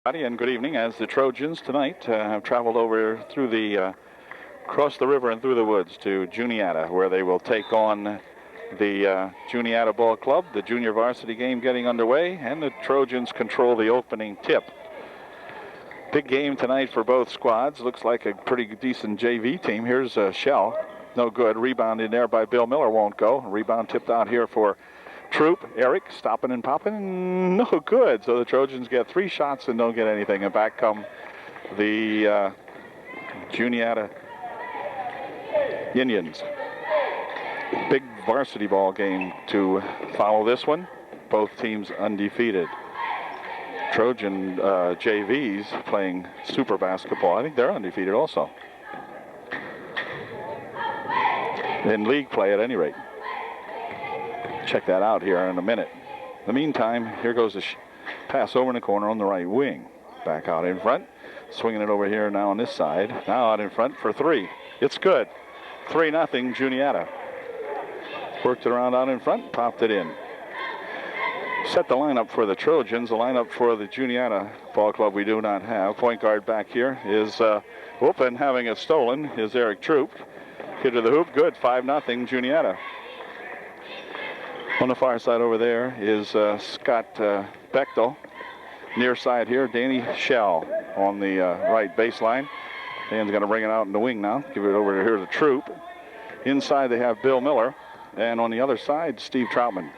And good evening, as the Trojans tonight have traveled over through the across the river and through the woods to Juniata, where they will take on the Juniata Ball Club. The junior varsity game getting underway, and the Trojans control the opening tip. Big game tonight for both squads. Looks like a pretty decent JV team. Here's Shell, no good. Rebound in there by Bill Miller, won't go. Rebound tipped out here for Troop. Eric stopping and popping, no good. So the Trojans get 3 shots and don't get anything. And back come the Juniata Indians. Big varsity ball game to follow this one. Both teams undefeated. Trojan JVs playing super basketball. I think they're undefeated also. In league play at any rate. Check that out here in a minute. In the meantime, here goes the pass over in the corner on the right wing. Back out in front. Swinging it over here now on this side. Now out in front for 3. It's good. 3-0 Juniata. Worked it around out in front, popped it in. Set the lineup for the Trojans. The lineup for the Juniata Ball Club we do not have. Point guard back here is and having it stolen is Eric Troop. Hit to the hoop, good. 5-0 Juniata. On the far side over there is Scott Bechtel. Near side here, Danny Shell on the right baseline. Dan's going to bring it out in the wing now. Give it over here to Troop. Inside they have Bill Miller. And on the other side, Steve Troutman.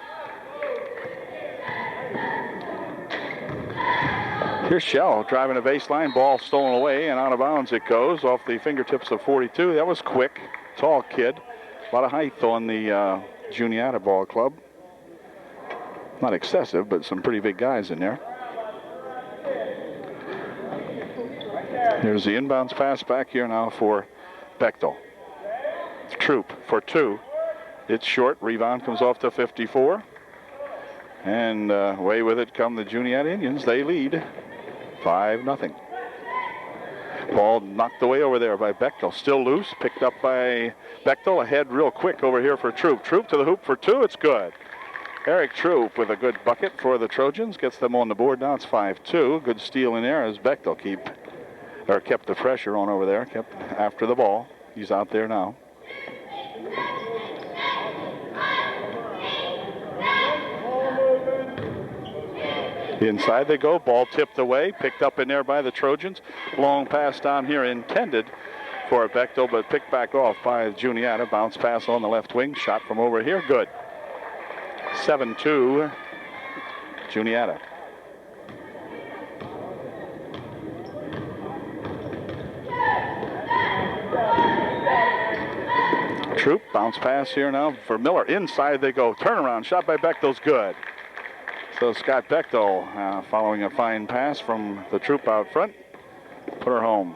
Here's Shell driving a baseline. Ball stolen away and out of bounds it goes off the fingertips of 42. That was quick. Tall kid. A lot of height on the Juniata Ball Club. Not excessive, but some pretty big guys in there. Here's the inbounds pass back here now for Bechtel. Troop for 2. It's short. Rebound comes off to 54. And away with it come the Juniata Indians. They lead 5-0. Ball knocked away over there by Bechtel. Still loose. Picked up by Bechtel. Ahead real quick over here for Troop. Troop to the hoop for 2. It's good. Eric Troop with a good bucket for the Trojans. Gets them on the board. Now it's 5-2. Good steal in there as Bechtel kept the pressure on over there. Kept after the ball. He's out there now. Inside they go. Ball tipped away. Picked up in there by the Trojans. Long pass down here intended for Bechtel, but picked back off by Juniata. Bounce pass on the left wing. Shot from over here. Good. 7-2 Juniata. Troop, bounce pass here now for Miller. Inside they go. Turnaround shot by Bechtel's good. So Scott Bechtel following a fine pass from the Troop out front. Put her home.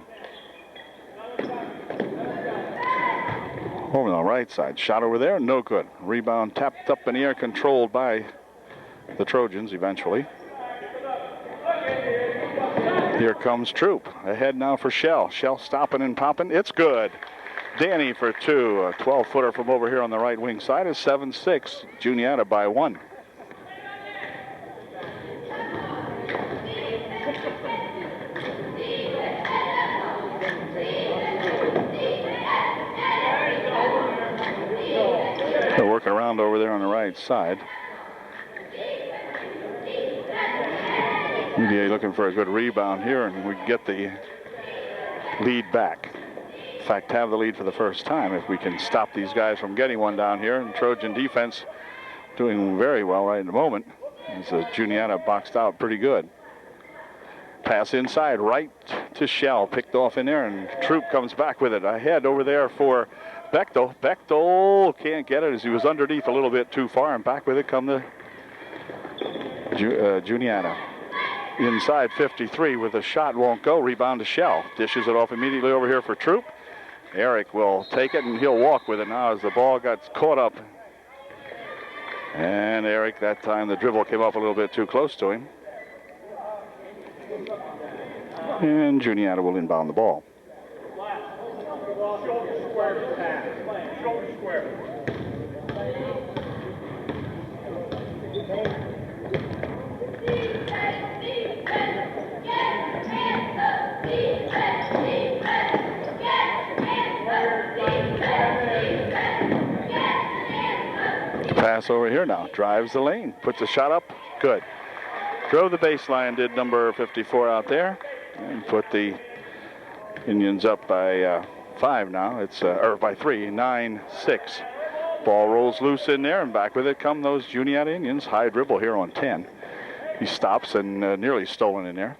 Over on the right side. Shot over there. No good. Rebound tapped up in the air. Controlled by the Trojans eventually. Here comes Troop. Ahead now for Shell. Shell stopping and popping. It's good. Danny for 2. A 12-footer from over here on the right wing side is 7-6. Juniata by 1. They're working around over there on the right side. UVA looking for a good rebound here, and we get the lead back. In fact, have the lead for the first time if we can stop these guys from getting one down here. And Trojan defense doing very well right in the moment. As Juniata boxed out pretty good. Pass inside, right to Shell. Picked off in there, and Troop comes back with it. Ahead over there for Bechtel. Bechtel can't get it as he was underneath a little bit too far, and back with it come the Juniata. Inside 53 with a shot, won't go. Rebound to Shell. Dishes it off immediately over here for Troop. Eric will take it, and he'll walk with it now as the ball got caught up. And Eric, that time the dribble came up a little bit too close to him. And Juniata will inbound the ball. pass over here now. Drives the lane. Puts a shot up. Good. Drove the baseline, did number 54 out there. And put the Indians up by 5 now. It's or by 3, 9-6. Ball rolls loose in there, and back with it come those Juniata Indians. High dribble here on 10. He stops and nearly stolen in there.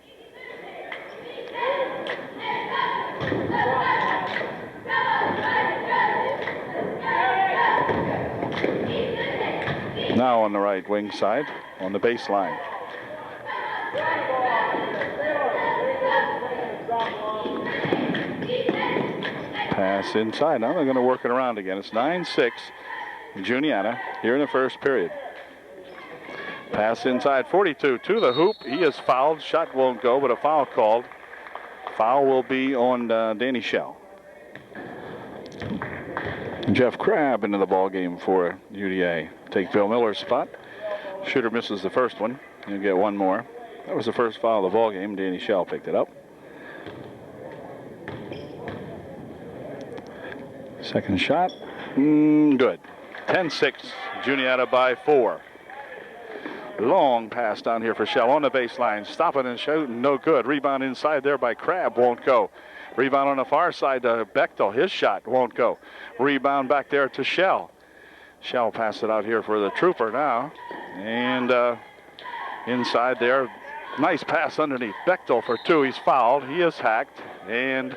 Now on the right wing side, on the baseline. Pass inside. Now they're going to work it around again. It's 9-6 Juniata here in the first period. Pass inside, 42 to the hoop. He is fouled. Shot won't go, but a foul called. Foul will be on Danny Shell. Jeff Crabb into the ball game for UDA. Take Bill Miller's spot. Shooter misses the first one. He'll get one more. That was the first foul of the ball game. Danny Shell picked it up. Second shot. Good. 10-6. Juniata by 4. Long pass down here for Shell on the baseline. Stopping and shooting. No good. Rebound inside there by Crabb. Won't go. Rebound on the far side to Bechtel. His shot won't go. Rebound back there to Shell. Shell passed it out here for the Trooper now. And inside there, nice pass underneath. Bechtel for 2. He's fouled. He is hacked. And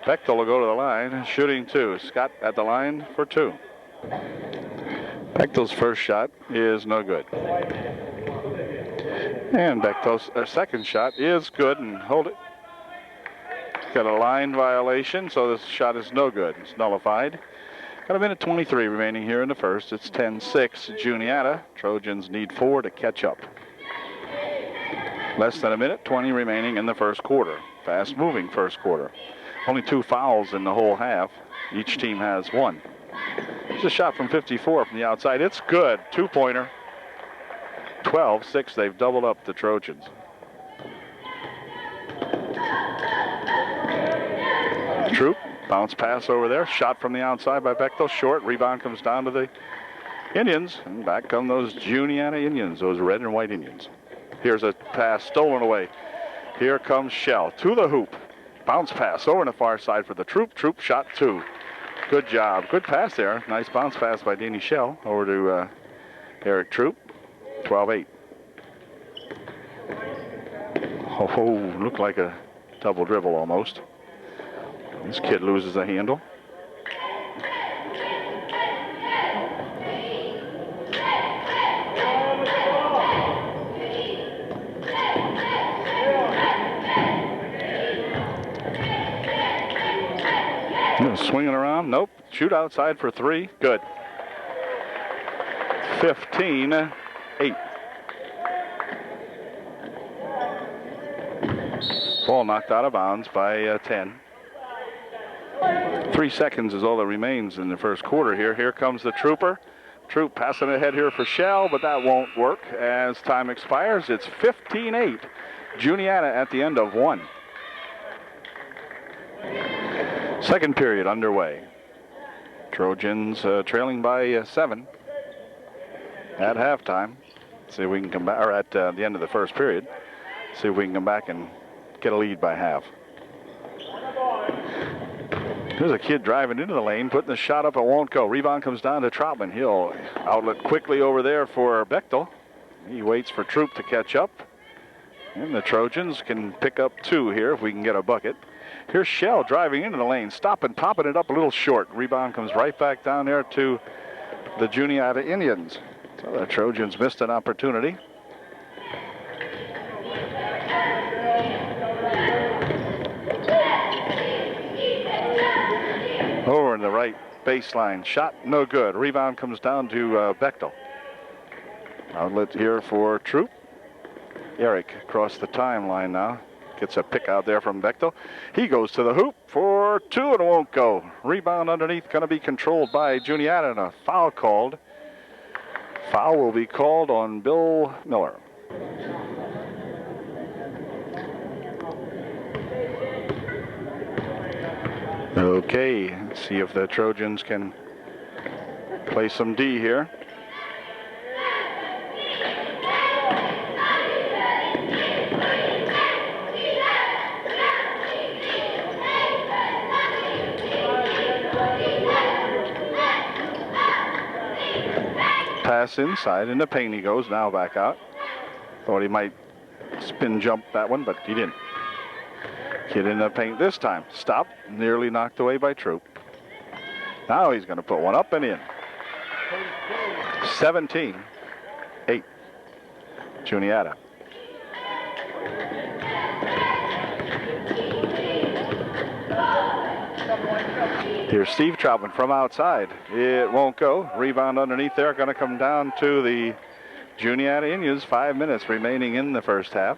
Bechtel will go to the line, shooting 2. Scott at the line for 2. Bechtel's first shot is no good. And Bechtel's second shot is good, and hold it. Got a line violation, so this shot is no good. It's nullified. Got a minute 23 remaining here in the first. It's 10-6 Juniata. Trojans need 4 to catch up. Less than a minute 20 remaining in the first quarter. Fast moving first quarter. Only 2 fouls in the whole half. Each team has 1. There's a shot from 54 from the outside. It's good. 2-pointer. 12-6. They've doubled up the Trojans. Troop, bounce pass over there. Shot from the outside by Bechtel. Short. Rebound comes down to the Indians. And back come those Juniata Indians, those red and white Indians. Here's a pass stolen away. Here comes Shell to the hoop. Bounce pass over on the far side for the Troop. Troop shot 2. Good job. Good pass there. Nice bounce pass by Danny Shell over to Eric Troop. 12-8. Oh, looked like a double dribble almost. This kid loses the handle. Swinging around. Nope. Shoot outside for 3. Good. 15-8. Ball knocked out of bounds by 10. 3 seconds is all that remains in the first quarter here. Here comes the Trooper. Troop passing ahead here for Shell, but that won't work as time expires. It's 15-8. Juniata at the end of 1. Second period underway. Trojans trailing by 7 at halftime. See if we can come back, or at the end of the first period. See if we can come back and get a lead by half. There's a kid driving into the lane, putting the shot up, it won't go. Rebound comes down to Troutman. He'll outlet quickly over there for Bechtel. He waits for Troop to catch up. And the Trojans can pick up 2 here if we can get a bucket. Here's Shell driving into the lane, stopping, popping it up a little short. Rebound comes right back down there to the Juniata Indians. So the Trojans missed an opportunity. Over in the right baseline. Shot no good. Rebound comes down to Bechtel. Outlet here for Troop. Eric across the timeline now. Gets a pick out there from Bechtel. He goes to the hoop for 2 and it won't go. Rebound underneath going to be controlled by Juniata and a foul called. Foul will be called on Bill Miller. Okay, let's see if the Trojans can play some D here. pass inside. In the paint he goes, now back out. Thought he might spin jump that one, but he didn't. Kid in the paint this time. Stopped, nearly knocked away by Troop. Now he's going to put one up and in. 17-8. Juniata. Here's Steve Troutman from outside. It won't go. Rebound underneath there. Going to come down to the Juniata Indians. 5 minutes remaining in the first half.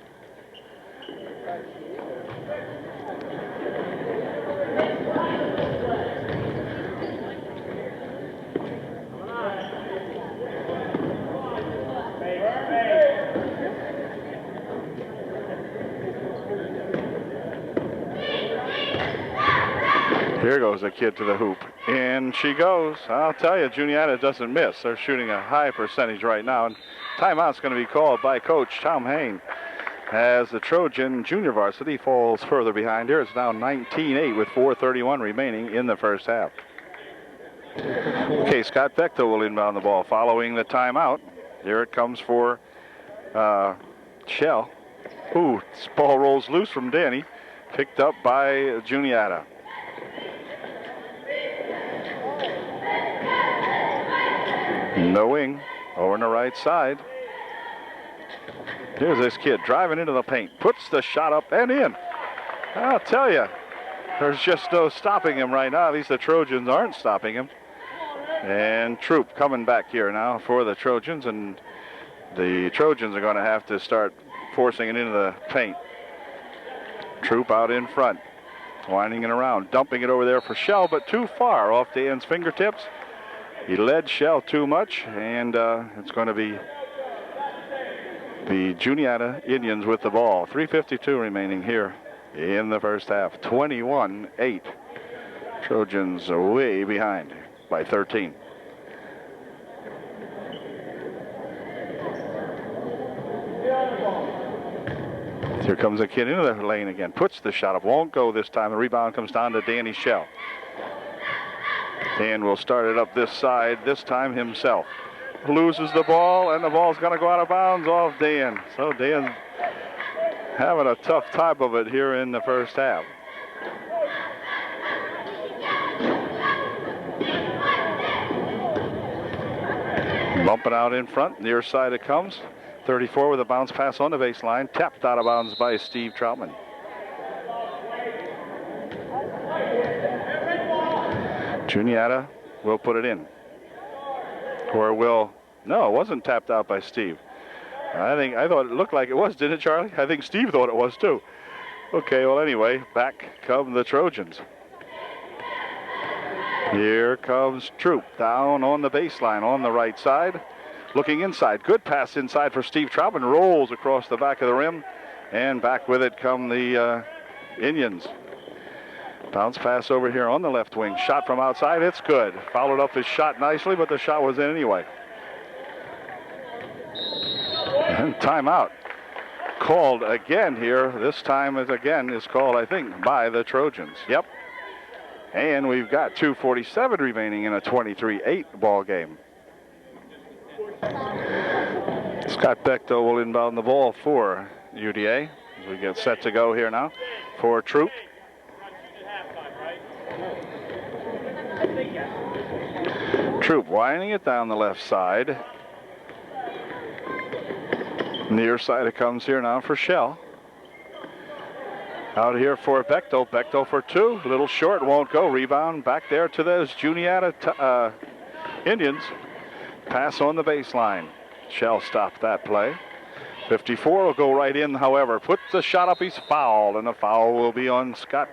Here goes a kid to the hoop. In she goes. I'll tell you, Juniata doesn't miss. They're shooting a high percentage right now. And timeout's going to be called by Coach Tom Hain as the Trojan junior varsity falls further behind here. It's now 19-8 with 4:31 remaining in the first half. Okay, Scott Bechtel will inbound the ball following the timeout. Here it comes for Shell. Ooh, this ball rolls loose from Danny. Picked up by Juniata. No wing, over on the right side. Here's this kid driving into the paint. Puts the shot up and in. I'll tell you, there's just no stopping him right now. At least the Trojans aren't stopping him. And Troop coming back here now for the Trojans. And the Trojans are going to have to start forcing it into the paint. Troop out in front. Winding it around. Dumping it over there for Shell, but too far off Dan's fingertips. He led Shell too much, and it's going to be the Juniata Indians with the ball. 3:52 remaining here in the first half. 21-8. Trojans way behind by 13. Here comes a kid into the lane again. Puts the shot up. Won't go this time. The rebound comes down to Danny Shell. Dan will start it up this side, this time himself. Loses the ball, and the ball's going to go out of bounds off Dan. So Dan having a tough time of it here in the first half. Bumping out in front, near side it comes. 34 with a bounce pass on the baseline. Tapped out of bounds by Steve Troutman. Juniata will put it in. Or will, no, it wasn't tapped out by Steve. I thought it looked like it was, didn't it, Charlie? I think Steve thought it was too. Okay, well anyway, back come the Trojans. Here comes Troop down on the baseline on the right side. Looking inside, good pass inside for Steve Troutman. Rolls across the back of the rim, and back with it come the Indians. Bounce pass over here on the left wing. Shot from outside, it's good. Followed up his shot nicely, but the shot was in anyway. And timeout called again here. This time is called, I think, by the Trojans. Yep. And we've got 2:47 remaining in a 23-8 ball game. Scott Bechtel will inbound the ball for UDA as we get set to go here now for Troop. Troop winding it down the left side. Near side it comes here now for Shell. Out here for Bechtel. Bechtel for two. A little short, won't go. Rebound back there to those Juniata Indians. Pass on the baseline. Shell stopped that play. 54 will go right in, however. Puts the shot up, he's fouled, and the foul will be on Scott.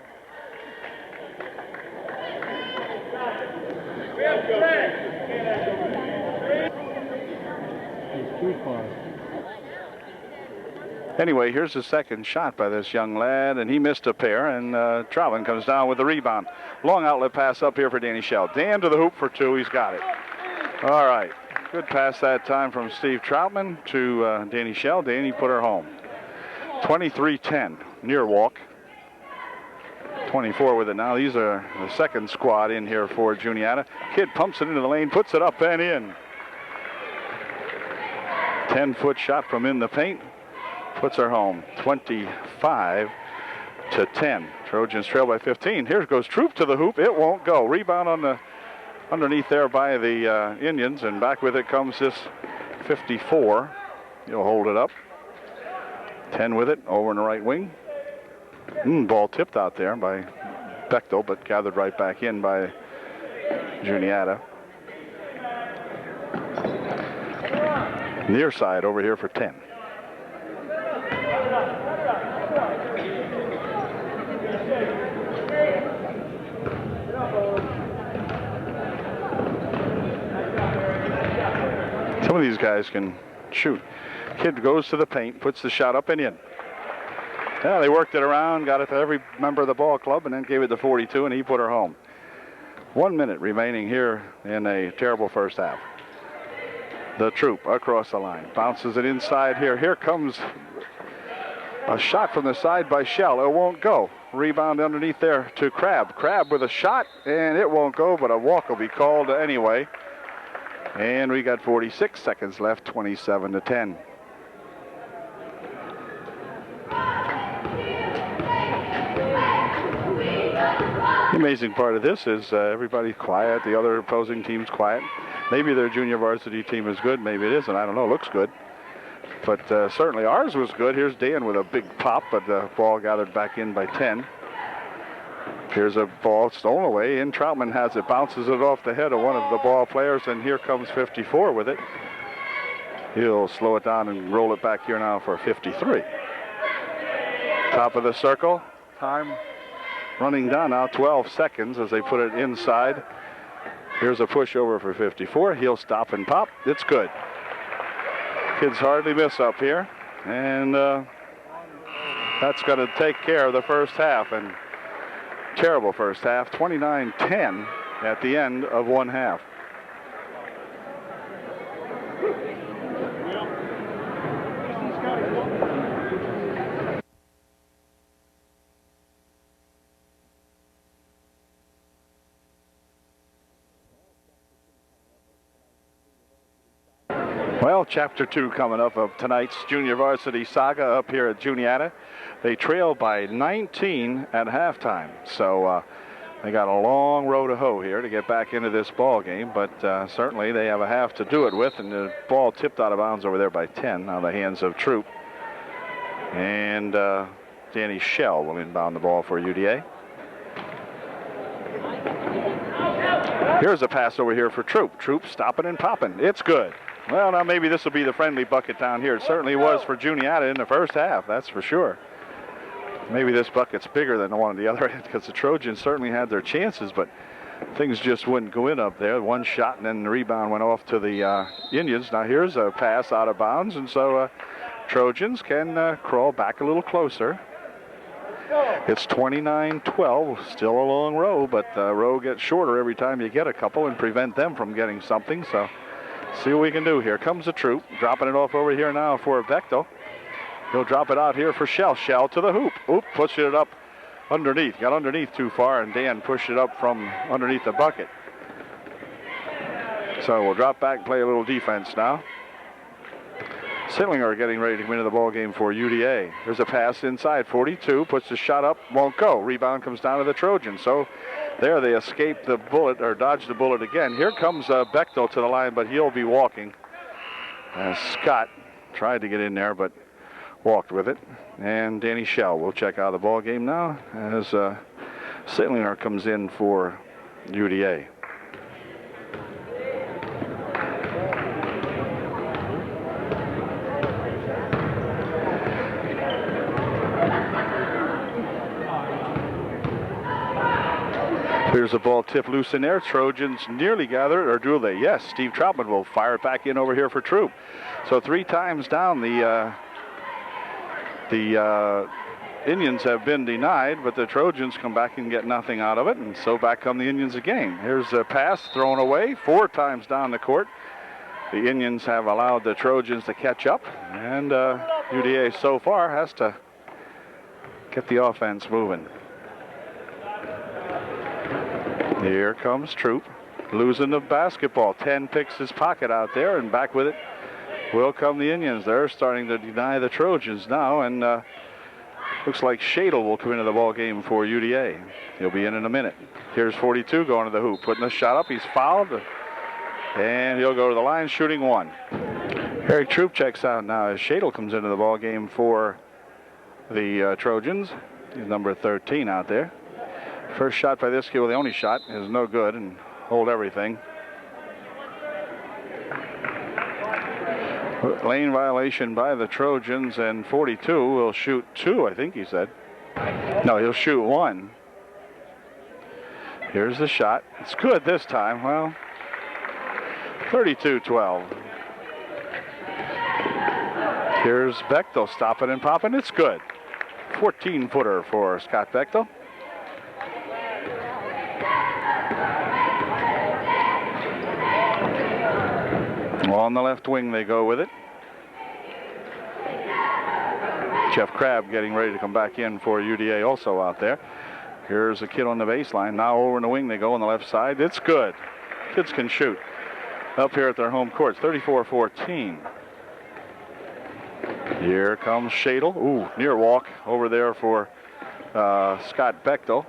Anyway, here's the second shot by this young lad, and he missed a pair, and Troutman comes down with the rebound. Long outlet pass up here for Danny Shell. Dan to the hoop for two, he's got it. All right, good pass that time from Steve Troutman to Danny Shell. Danny put her home. 23-10, near walk. 24 with it now. These are the second squad in here for Juniata. Kid pumps it into the lane, puts it up and in. 10-foot shot from in the paint puts her home, 25-10. Trojans trail by 15. Here goes Troop to the hoop. It won't go. Rebound on the underneath there by the Indians, and back with it comes this 54. He'll hold it up. 10 with it over in the right wing. Ball tipped out there by Bechtel, but gathered right back in by Juniata. Near side over here for 10. Some of these guys can shoot. Kid goes to the paint, puts the shot up and in. Yeah, they worked it around, got it to every member of the ball club, and then gave it to 42, and he put her home. 1 minute remaining here in a terrible first half. The Troop across the line. Bounces it inside here. Here comes a shot from the side by Shell. It won't go. Rebound underneath there to Crabb. Crabb with a shot, and it won't go, but a walk will be called anyway. And we got 46 seconds left, 27-10. The amazing part of this is everybody's quiet, the other opposing team's quiet. Maybe their junior varsity team is good, maybe it isn't, I don't know, looks good. But certainly ours was good. Here's Dan with a big pop, but the ball gathered back in by 10. Here's a ball stolen away, and Troutman has it, bounces it off the head of one of the ball players, and here comes 54 with it. He'll slow it down and roll it back here now for 53. Top of the circle, time running down now, 12 seconds as they put it inside. Here's a pushover for 54. He'll stop and pop. It's good. Kids hardly miss up here, and that's going to take care of the first half. And terrible first half, 29-10 at the end of one half. Well, Chapter 2 coming up of tonight's junior varsity saga up here at Juniata. They trail by 19 at halftime, so they got a long row to hoe here to get back into this ball game, but certainly they have a half to do it with, and the ball tipped out of bounds over there by 10 on the hands of Troop. And Danny Shell will inbound the ball for UDA. Here's a pass over here for Troop. Troop stopping and popping. It's good. Well, now maybe this will be the friendly bucket down here. It certainly was for Juniata in the first half, that's for sure. Maybe this bucket's bigger than the one on the other end because the Trojans certainly had their chances, but things just wouldn't go in up there. One shot and then the rebound went off to the Indians. Now here's a pass out of bounds, and so Trojans can crawl back a little closer. It's 29-12, still a long row, but the row gets shorter every time you get a couple and prevent them from getting something, so see what we can do here. Comes the Troop, dropping it off over here now for Bechtel. He'll drop it out here for Shell. Shell to the hoop. Oop, pushing it up underneath. Got underneath too far, and Dan pushed it up from underneath the bucket. So we'll drop back and play a little defense now. Sittlinger getting ready to come into the ball game for UDA. There's a pass inside. 42 puts the shot up, won't go. Rebound comes down to the Trojans. So there they escape the bullet, or dodge the bullet again. Here comes Bechtel to the line, but he'll be walking. Scott tried to get in there, but walked with it. And Danny Shell will check out the ball game now as Sittlinger comes in for UDA. Here's a ball tip loose in there. Trojans nearly gathered, or do they? Yes, Steve Troutman will fire it back in over here for Troop. So 3 times down, the Indians have been denied, but the Trojans come back and get nothing out of it, and so back come the Indians again. Here's a pass thrown away 4 times down the court. The Indians have allowed the Trojans to catch up, and UDA so far has to get the offense moving. Here comes Troop, losing the basketball. 10 picks his pocket out there, and back with it will come the Indians. They're starting to deny the Trojans now, and looks like Shadle will come into the ball game for UDA. He'll be in a minute. Here's 42 going to the hoop, putting the shot up. He's fouled, and he'll go to the line, shooting one. Eric Troop checks out now as Shadle comes into the ball game for the Trojans. He's number 13 out there. First shot by this kid, well, the only shot, is no good, and hold everything. Lane violation by the Trojans, and 42 will shoot 2, I think he said. No, he'll shoot 1. Here's the shot. It's good this time. Well, 32-12. Here's Bechtel stopping and popping. It's good. 14-footer for Scott Bechtel. On the left wing they go with it. Jeff Crabb getting ready to come back in for UDA also out there. Here's a kid on the baseline. Now over in the wing they go on the left side. It's good. Kids can shoot. Up here at their home courts, 34-14. Here comes Shadle. Ooh, near walk over there for Scott Bechtel.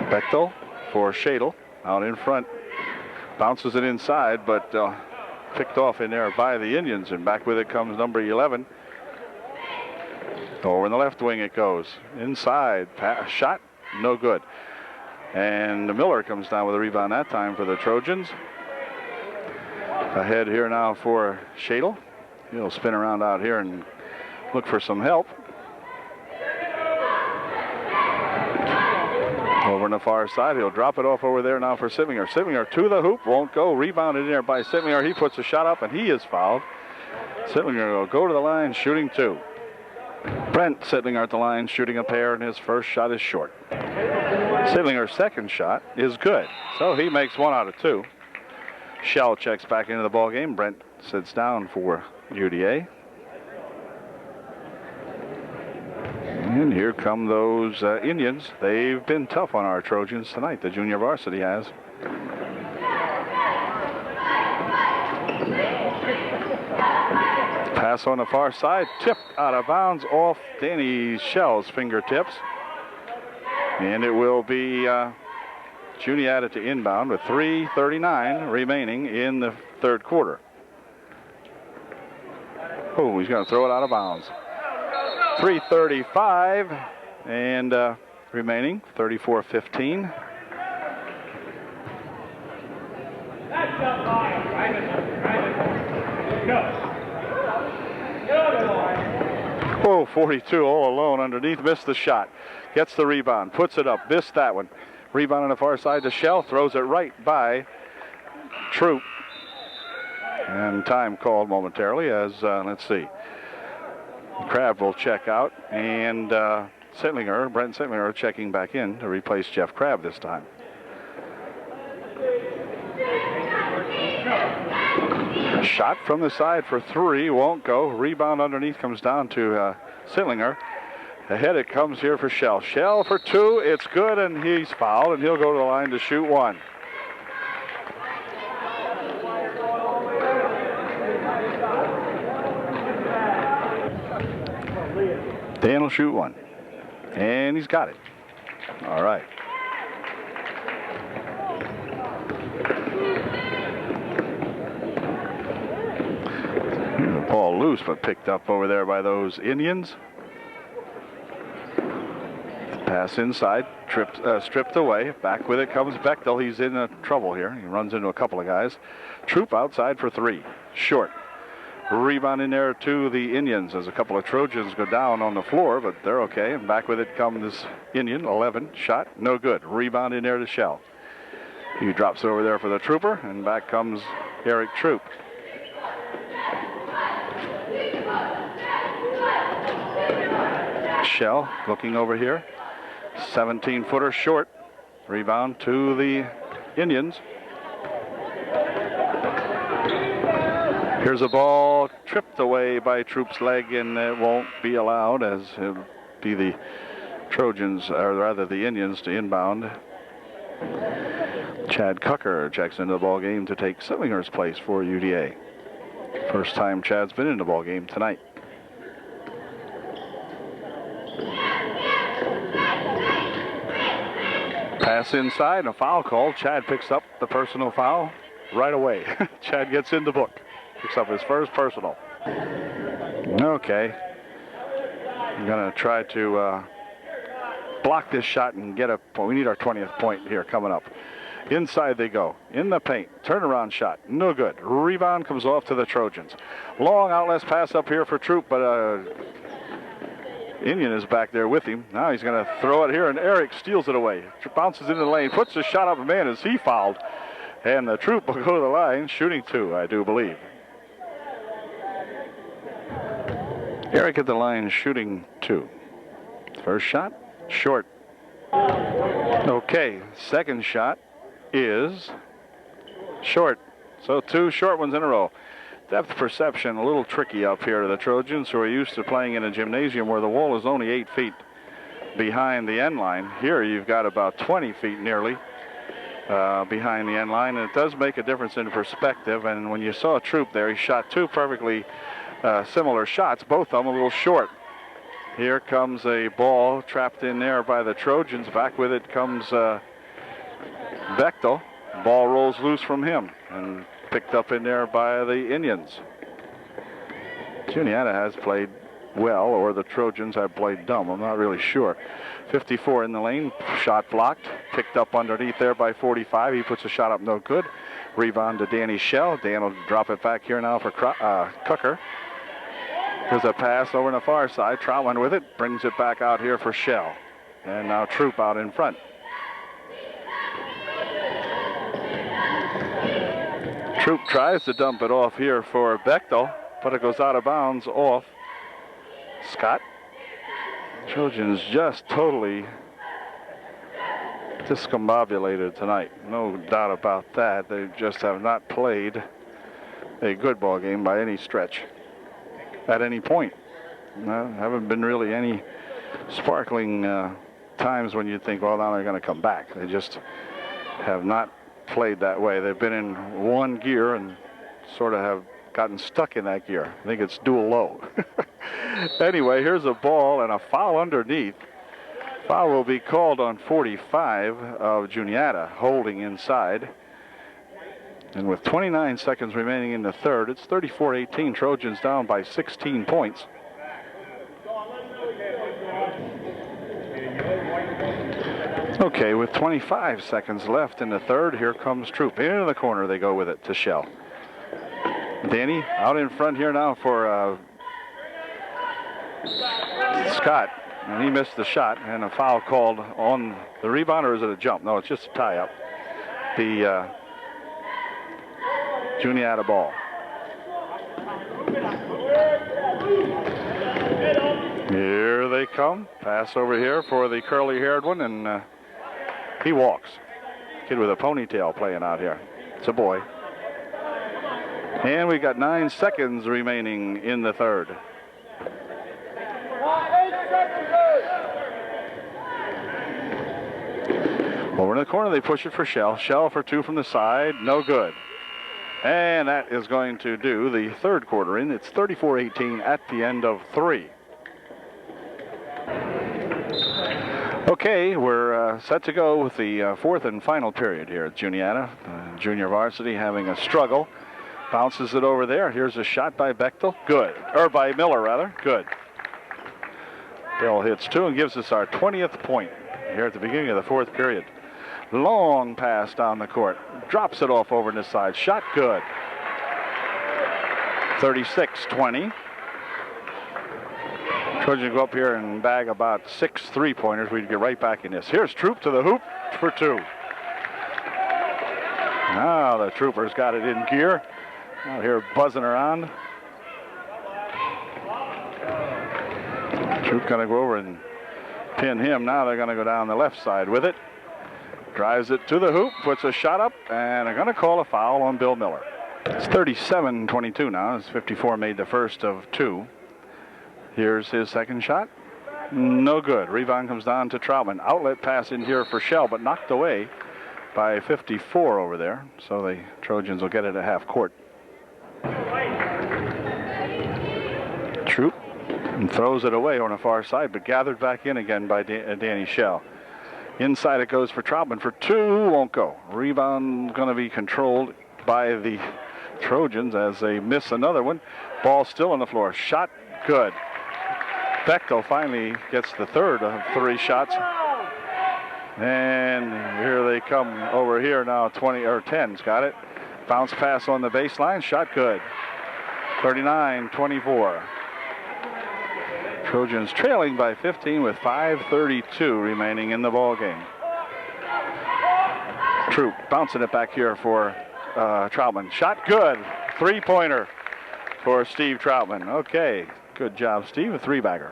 Bechtel for Shadle out in front. Bounces it inside, but picked off in there by the Indians, and back with it comes number 11. Over in the left wing it goes. Inside, shot, no good. And Miller comes down with a rebound that time for the Trojans. Ahead here now for Shadle. He'll spin around out here and look for some help. Over on the far side, he'll drop it off over there now for Sittlinger. Sittlinger to the hoop, won't go. Rebounded in there by Sittlinger. He puts a shot up, and he is fouled. Sittlinger will go to the line, shooting 2. Brent Sittlinger at the line, shooting a pair, and his first shot is short. Sittlinger's second shot is good, so he makes 1 out of 2. Shell checks back into the ball game. Brent sits down for UDA. And here come those Indians. They've been tough on our Trojans tonight. The junior varsity has. Pass on the far side, tipped out of bounds off Danny Shell's fingertips. And it will be Juniata to inbound with 3:39 remaining in the third quarter. Oh, he's going to throw it out of bounds. 3:35 and remaining, 34-15. Oh, 42 all alone underneath, missed the shot. Gets the rebound, puts it up, missed that one. Rebound on the far side to Shell, throws it right by Troop. And time called momentarily as, let's see, Crabb will check out, and Brent Sittlinger checking back in to replace Jeff Crabb this time. Shot from the side for 3, won't go. Rebound underneath comes down to Sittlinger. Ahead it comes here for Shell. Shell for 2, it's good, and he's fouled, and he'll go to the line to shoot 1. Dan will shoot 1, and he's got it. All right. The ball loose, but picked up over there by those Indians. Pass inside, stripped away. Back with it comes Bechtel. He's in trouble here. He runs into a couple of guys. Troop outside for 3, short. Rebound in there to the Indians as a couple of Trojans go down on the floor, but they're okay. And back with it comes Indian, 11, shot, no good. Rebound in there to Shell. He drops it over there for the Trooper, and back comes Eric Troop. Shell looking over here. 17-footer short. Rebound to the Indians. Here's a ball tripped away by Troop's leg, and it won't be allowed, as it'll be the Trojans, or rather the Indians, to inbound. Chad Cucker checks into the ball game to take Sillinger's place for UDA. First time Chad's been in the ball game tonight. Pass inside and a foul call. Chad picks up the personal foul right away. Chad gets in the book. Picks up his first personal. Okay. I'm going to try to block this shot and get a point. We need our 20th point here coming up. Inside they go. In the paint. Turnaround shot. No good. Rebound comes off to the Trojans. Long outlet pass up here for Troop, but Indian is back there with him. Now he's going to throw it here, and Eric steals it away. Bounces into the lane. Puts the shot up. Man, is he fouled. And the Troop will go to the line. Shooting 2, I do believe. Eric at the line shooting 2. First shot. Short. Okay. Second shot is short. So 2 short ones in a row. Depth perception a little tricky up here to the Trojans, who are used to playing in a gymnasium where the wall is only 8 feet behind the end line. Here you've got about 20 feet nearly behind the end line, and it does make a difference in perspective. And when you saw Troop there, he shot 2 perfectly similar shots, both of them a little short. Here comes a ball trapped in there by the Trojans. Back with it comes Bechtel. Ball rolls loose from him and picked up in there by the Indians. Juniata has played well, or the Trojans have played dumb. I'm not really sure. 54 in the lane. Shot blocked. Picked up underneath there by 45. He puts a shot up, no good. Rebound to Danny Shell. Dan will drop it back here now for Cucker. There's a pass over on the far side. Trojan with it. Brings it back out here for Shell. And now Troop out in front. Troop tries to dump it off here for Bechtel, but it goes out of bounds off Scott. Trojans just totally discombobulated tonight. No doubt about that. They just have not played a good ball game by any stretch at any point. No, haven't been really any sparkling times when you think, well, now they're going to come back. They just have not played that way. They've been in one gear and sort of have gotten stuck in that gear. I think it's dual low. Anyway, here's a ball and a foul underneath. Foul will be called on 45 of Juniata, holding inside. And with 29 seconds remaining in the third, it's 34-18. Trojans down by 16 points. Okay, with 25 seconds left in the third, here comes Troop. Into the corner they go with it to Shell. Danny out in front here now for Scott. And he missed the shot, and a foul called on the rebound, or is it a jump? No, it's just a tie-up. The Juniata ball. Here they come. Pass over here for the curly-haired one, and he walks. Kid with a ponytail playing out here. It's a boy. And we got 9 seconds remaining in the third. Over in the corner, they push it for Shell. Shell for 2 from the side. No good. And that is going to do the third quarter in. It's 34-18 at the end of 3. Okay, we're set to go with the fourth and final period here at Juniata. Junior varsity having a struggle. Bounces it over there. Here's a shot by Bechtel. Good. Or by Miller, rather. Good. Bill hits 2 and gives us our 20th point here at the beginning of the fourth period. Long pass down the court. Drops it off over to the side. Shot good. 36-20. Trojan go up here and bag about 6 3-pointers. We'd get right back in this. Here's Troop to the hoop for 2. Now the Troopers got it in gear. Out here buzzing around. Troop gonna go over and pin him. Now they're gonna go down the left side with it. Drives it to the hoop, puts a shot up, and they're gonna call a foul on Bill Miller. It's 37-22 now, as 54 made the first of 2. Here's his second shot. No good. Rebound comes down to Troutman. Outlet pass in here for Shell, but knocked away by 54 over there. So the Trojans will get it at half court. Troop and throws it away on the far side, but gathered back in again by Danny Shell. Inside it goes for Troutman for two, won't go. Rebound going to be controlled by the Trojans as they miss another one. Ball still on the floor. Shot good. Bechtel finally gets the third of 3 shots. And here they come over here now. 10's got it. Bounce pass on the baseline. Shot good. 39-24. Trojans trailing by 15 with 5:32 remaining in the ball game. Troop bouncing it back here for Troutman. Shot good. 3-pointer for Steve Troutman. Okay, good job, Steve. A 3-bagger.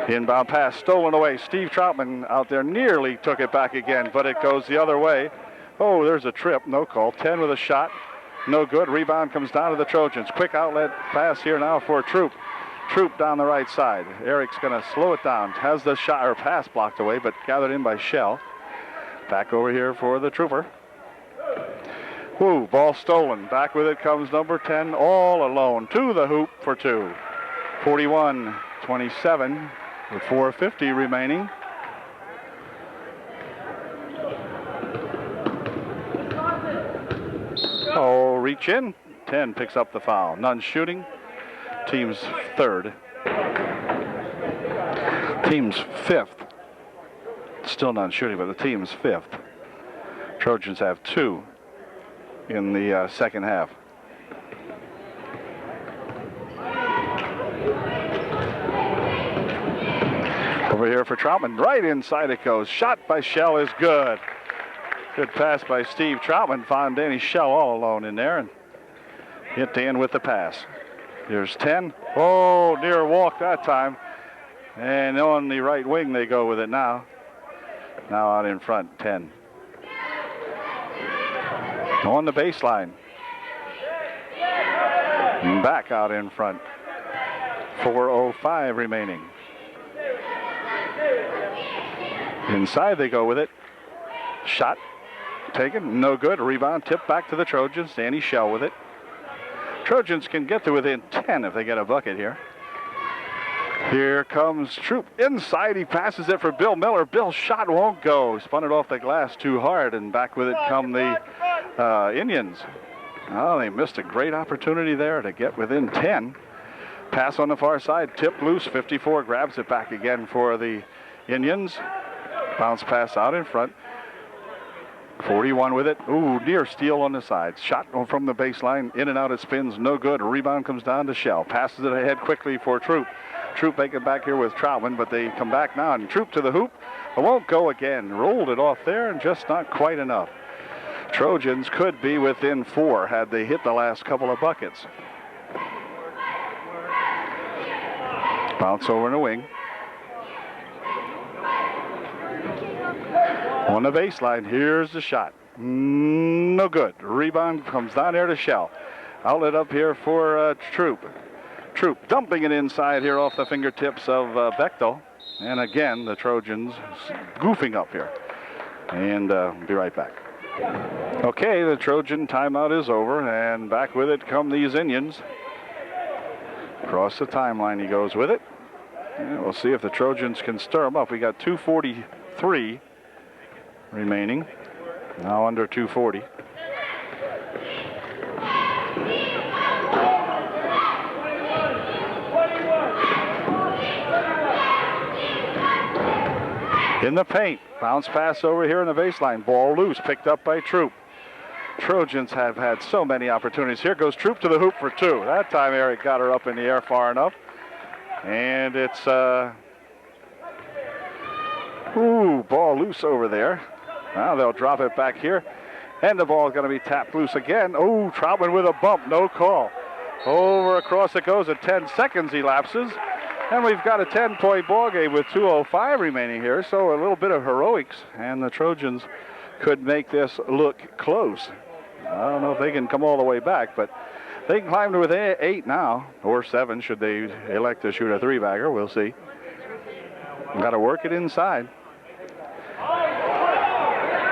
Inbound pass stolen away. Steve Troutman out there nearly took it back again, but it goes the other way. Oh, there's a trip. No call. 10 with a shot. No good. Rebound comes down to the Trojans. Quick outlet pass here now for Troop. Troop down the right side. Eric's going to slow it down. Has the shot or pass blocked away, but gathered in by Shell. Back over here for the Trooper. Woo, ball stolen. Back with it comes number 10 all alone to the hoop for 2. 41-27 with 4:50 remaining. Oh, reach in. 10 picks up the foul. None shooting. Team's third. Team's 5th. Still none shooting, but the team's 5th. Trojans have 2 in the second half. Over here for Troutman. Right inside it goes. Shot by Shell is good. Good pass by Steve Troutman. Found Danny Shell all alone in there and hit Dan with the pass. Here's 10. Oh, near walk that time. And on the right wing they go with it now. Now out in front, 10. On the baseline. And back out in front. 4:05 remaining. Inside they go with it. Shot taken, no good. Rebound tipped back to the Trojans. Danny Shell with it. Trojans can get to within 10 if they get a bucket here. Here comes Troop inside. He passes it for Bill Miller. Bill's shot won't go. Spun it off the glass too hard, and back with it come the Indians. Oh, they missed a great opportunity there to get within 10. Pass on the far side, tipped loose. 54 grabs it back again for the Indians. Bounce pass out in front. 41 with it. Ooh, near steal on the side. Shot from the baseline. In and out it spins. No good. Rebound comes down to Shell. Passes it ahead quickly for Troop. Troop making back here with Troutman, but they come back now and Troop to the hoop. It won't go again. Rolled it off there and just not quite enough. Trojans could be within 4 had they hit the last couple of buckets. Bounce over in the wing. On the baseline, here's the shot. No good. Rebound comes down there to Shell. Outlet up here for Troop. Troop dumping it inside here off the fingertips of Bechtel. And again, the Trojans goofing up here. And be right back. Okay, the Trojan timeout is over, and back with it come these Indians. Across the timeline he goes with it. And we'll see if the Trojans can stir them up. We got 2:43 remaining. Now under 2:40. In the paint. Bounce pass over here in the baseline. Ball loose. Picked up by Troop. Trojans have had so many opportunities. Here goes Troop to the hoop for 2. That time Eric got her up in the air far enough. And it's ball loose over there. Now they'll drop it back here. And the ball is going to be tapped loose again. Oh, Troutman with a bump. No call. Over across it goes at 10 seconds elapses. And we've got a 10-point ball game with 2:05 remaining here. So a little bit of heroics. And the Trojans could make this look close. I don't know if they can come all the way back, but they can climb to within 8 now, or 7 should they elect to shoot a 3-bagger. We'll see. Got to work it inside.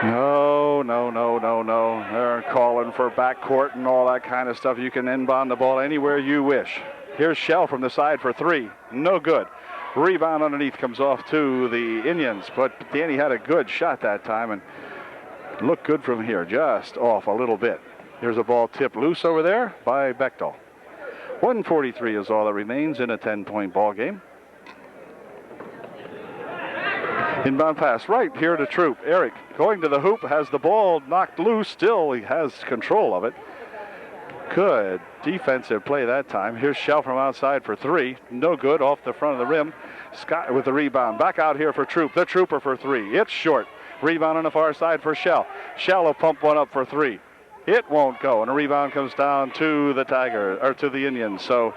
No, no, no, no, no. They're calling for backcourt and all that kind of stuff. You can inbound the ball anywhere you wish. Here's Shell from the side for three. No good. Rebound underneath comes off to the Indians, but Danny had a good shot that time and looked good from here, just off a little bit. Here's a ball tipped loose over there by Bechtel. 1:43 is all that remains in a 10-point ball game. Inbound pass right here to Troop. Eric going to the hoop, has the ball knocked loose. Still, he has control of it. Good defensive play that time. Here's Shell from outside for three. No good, off the front of the rim. Scott with the rebound. Back out here for Troop. The Trooper for three. It's short. Rebound on the far side for Shell. Shell will pump one up for three. It won't go, and a rebound comes down to the Tigers, or to the Indians. So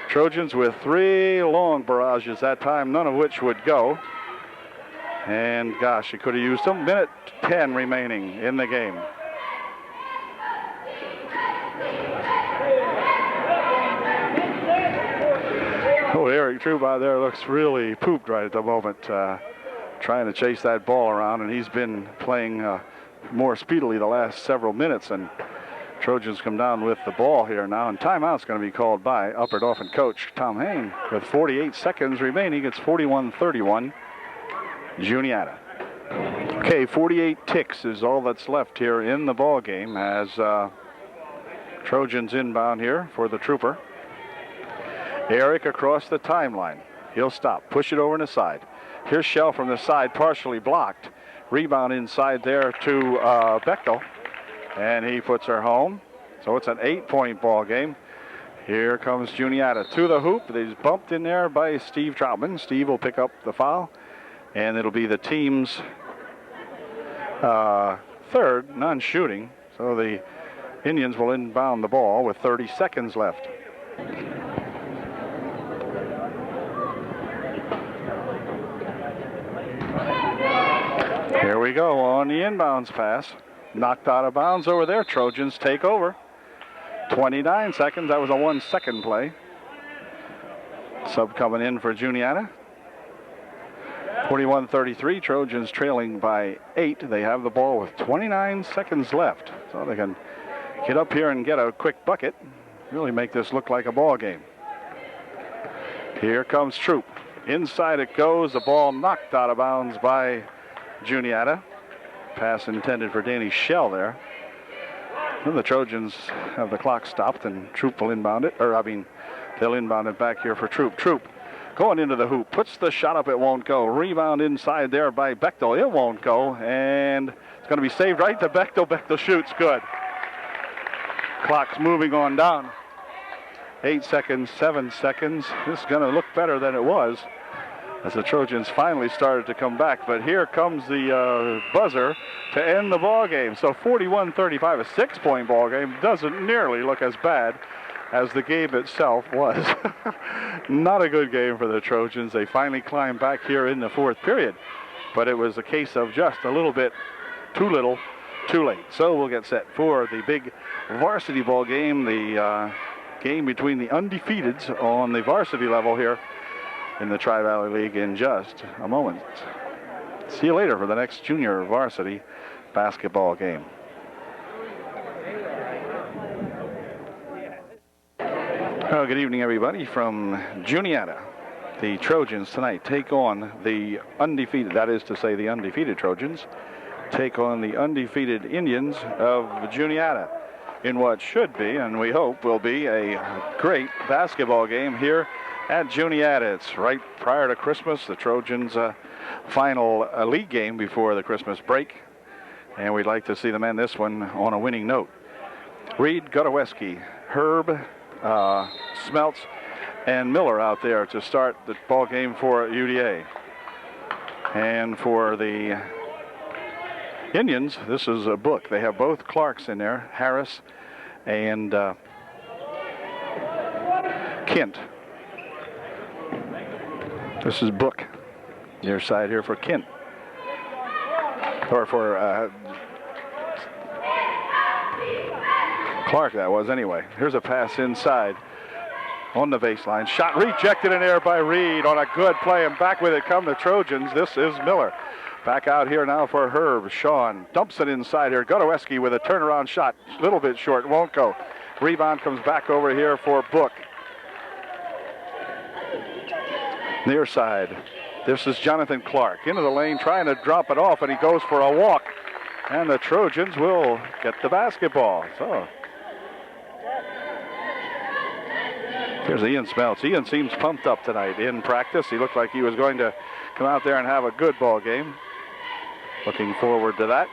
Trojans with three long barrages that time, none of which would go. And gosh, he could have used them. Minute 10 remaining in the game. Oh, Eric Troop out there looks really pooped right at the moment, trying to chase that ball around, and he's been playing more speedily the last several minutes, and Trojans come down with the ball here now, and timeout's going to be called by Upper Dauphin coach Tom Hain with 48 seconds remaining. It's 41-31, Juniata. Okay, 48 ticks is all that's left here in the ball game as Trojans inbound here for the Trooper. Eric across the timeline. He'll stop, push it over on the side. Here's Shell from the side, partially blocked. Rebound inside there to Bechtel, and he puts her home. So it's an 8-point ball game. Here comes Juniata to the hoop. He's bumped in there by Steve Troutman. Steve will pick up the foul, and it'll be the team's third non-shooting. So the Indians will inbound the ball with 30 seconds left. Here we go on the inbounds pass. Knocked out of bounds over there. Trojans take over. 29 seconds. That was a 1-second play. Sub coming in for Juniata. 41-33. Trojans trailing by 8. They have the ball with 29 seconds left. So they can get up here and get a quick bucket. Really make this look like a ball game. Here comes Troop. Inside it goes. The ball knocked out of bounds by Juniata. Pass intended for Danny Shell there. And the Trojans have the clock stopped, and Troop will inbound it. They'll inbound it back here for Troop. Troop going into the hoop. Puts the shot up. It won't go. Rebound inside there by Bechtel. It won't go. And it's going to be saved right to Bechtel. Bechtel shoots. Good. Clock's moving on down. 8 seconds, 7 seconds. This is going to look better than it was as the Trojans finally started to come back. But here comes the buzzer to end the ball game. So 41-35, a 6-point ball game. Doesn't nearly look as bad as the game itself was. Not a good game for the Trojans. They finally climbed back here in the fourth period. But it was a case of just a little bit too little, too late. So we'll get set for the big varsity ball game, the game between the undefeateds on the varsity level here in the Tri-Valley League in just a moment. See you later for the next junior varsity basketball game. Well, good evening, everybody, from Juniata. The Trojans tonight take on the undefeated, that is to say the undefeated Trojans, take on the undefeated Indians of Juniata in what should be, and we hope will be, a great basketball game here at Juniata. It's right prior to Christmas, the Trojans' final league game before the Christmas break, and we'd like to see them end this one on a winning note. Reed, Godoweski, Herb, Smeltz, and Miller out there to start the ball game for UDA. And for the Indians, this is a book. They have both Clarks in there, Harris and Kent. This is Book, near side here for Kent. Or for Clark, that was anyway. Here's a pass inside on the baseline. Shot rejected in air by Reed on a good play, and back with it come the Trojans. This is Miller. Back out here now for Herb. Sean dumps it inside here. Godoweski with a turnaround shot. A little bit short. Won't go. Rebound comes back over here for Book. Near side. This is Jonathan Clark. Into the lane trying to drop it off, and he goes for a walk. And the Trojans will get the basketball. So here's Ian Smeltz. Ian seems pumped up tonight in practice. He looked like he was going to come out there and have a good ball game. Looking forward to that.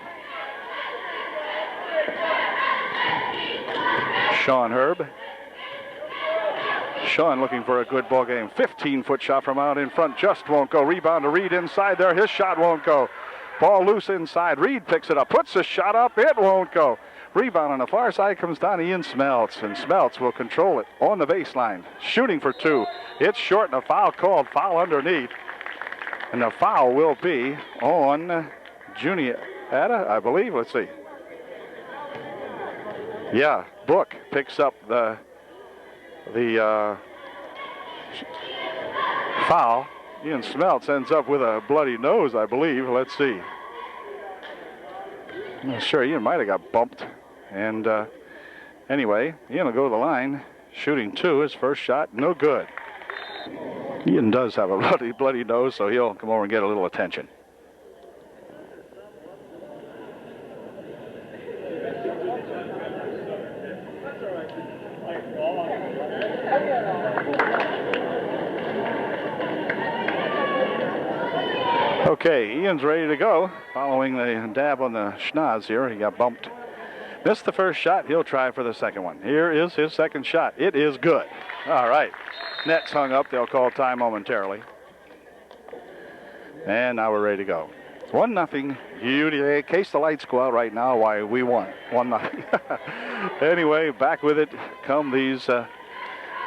Sean Herb. Sean looking for a good ball game. 15-foot shot from out in front. Just won't go. Rebound to Reed inside there. His shot won't go. Ball loose inside. Reed picks it up. Puts a shot up. It won't go. Rebound on the far side comes down to Ian Smeltz. And Smeltz will control it on the baseline. Shooting for two. It's short and a foul called. Foul underneath. And the foul will be on Juniata, I believe. Let's see. Yeah, Book picks up the foul. Ian Smeltz ends up with a bloody nose, I believe. Let's see. I'm not sure. Ian might have got bumped. And anyway, Ian will go to the line. Shooting two. His first shot, no good. Ian does have a bloody nose, so he'll come over and get a little attention. Okay, Ian's ready to go. Following the dab on the schnoz here, he got bumped. Missed the first shot. He'll try for the second one. Here is his second shot. It is good. All right. Net's hung up. They'll call time momentarily. And now we're ready to go. 1-0. UDA. Case the lights go out right now. Why, we won. 1-0. Anyway, back with it come these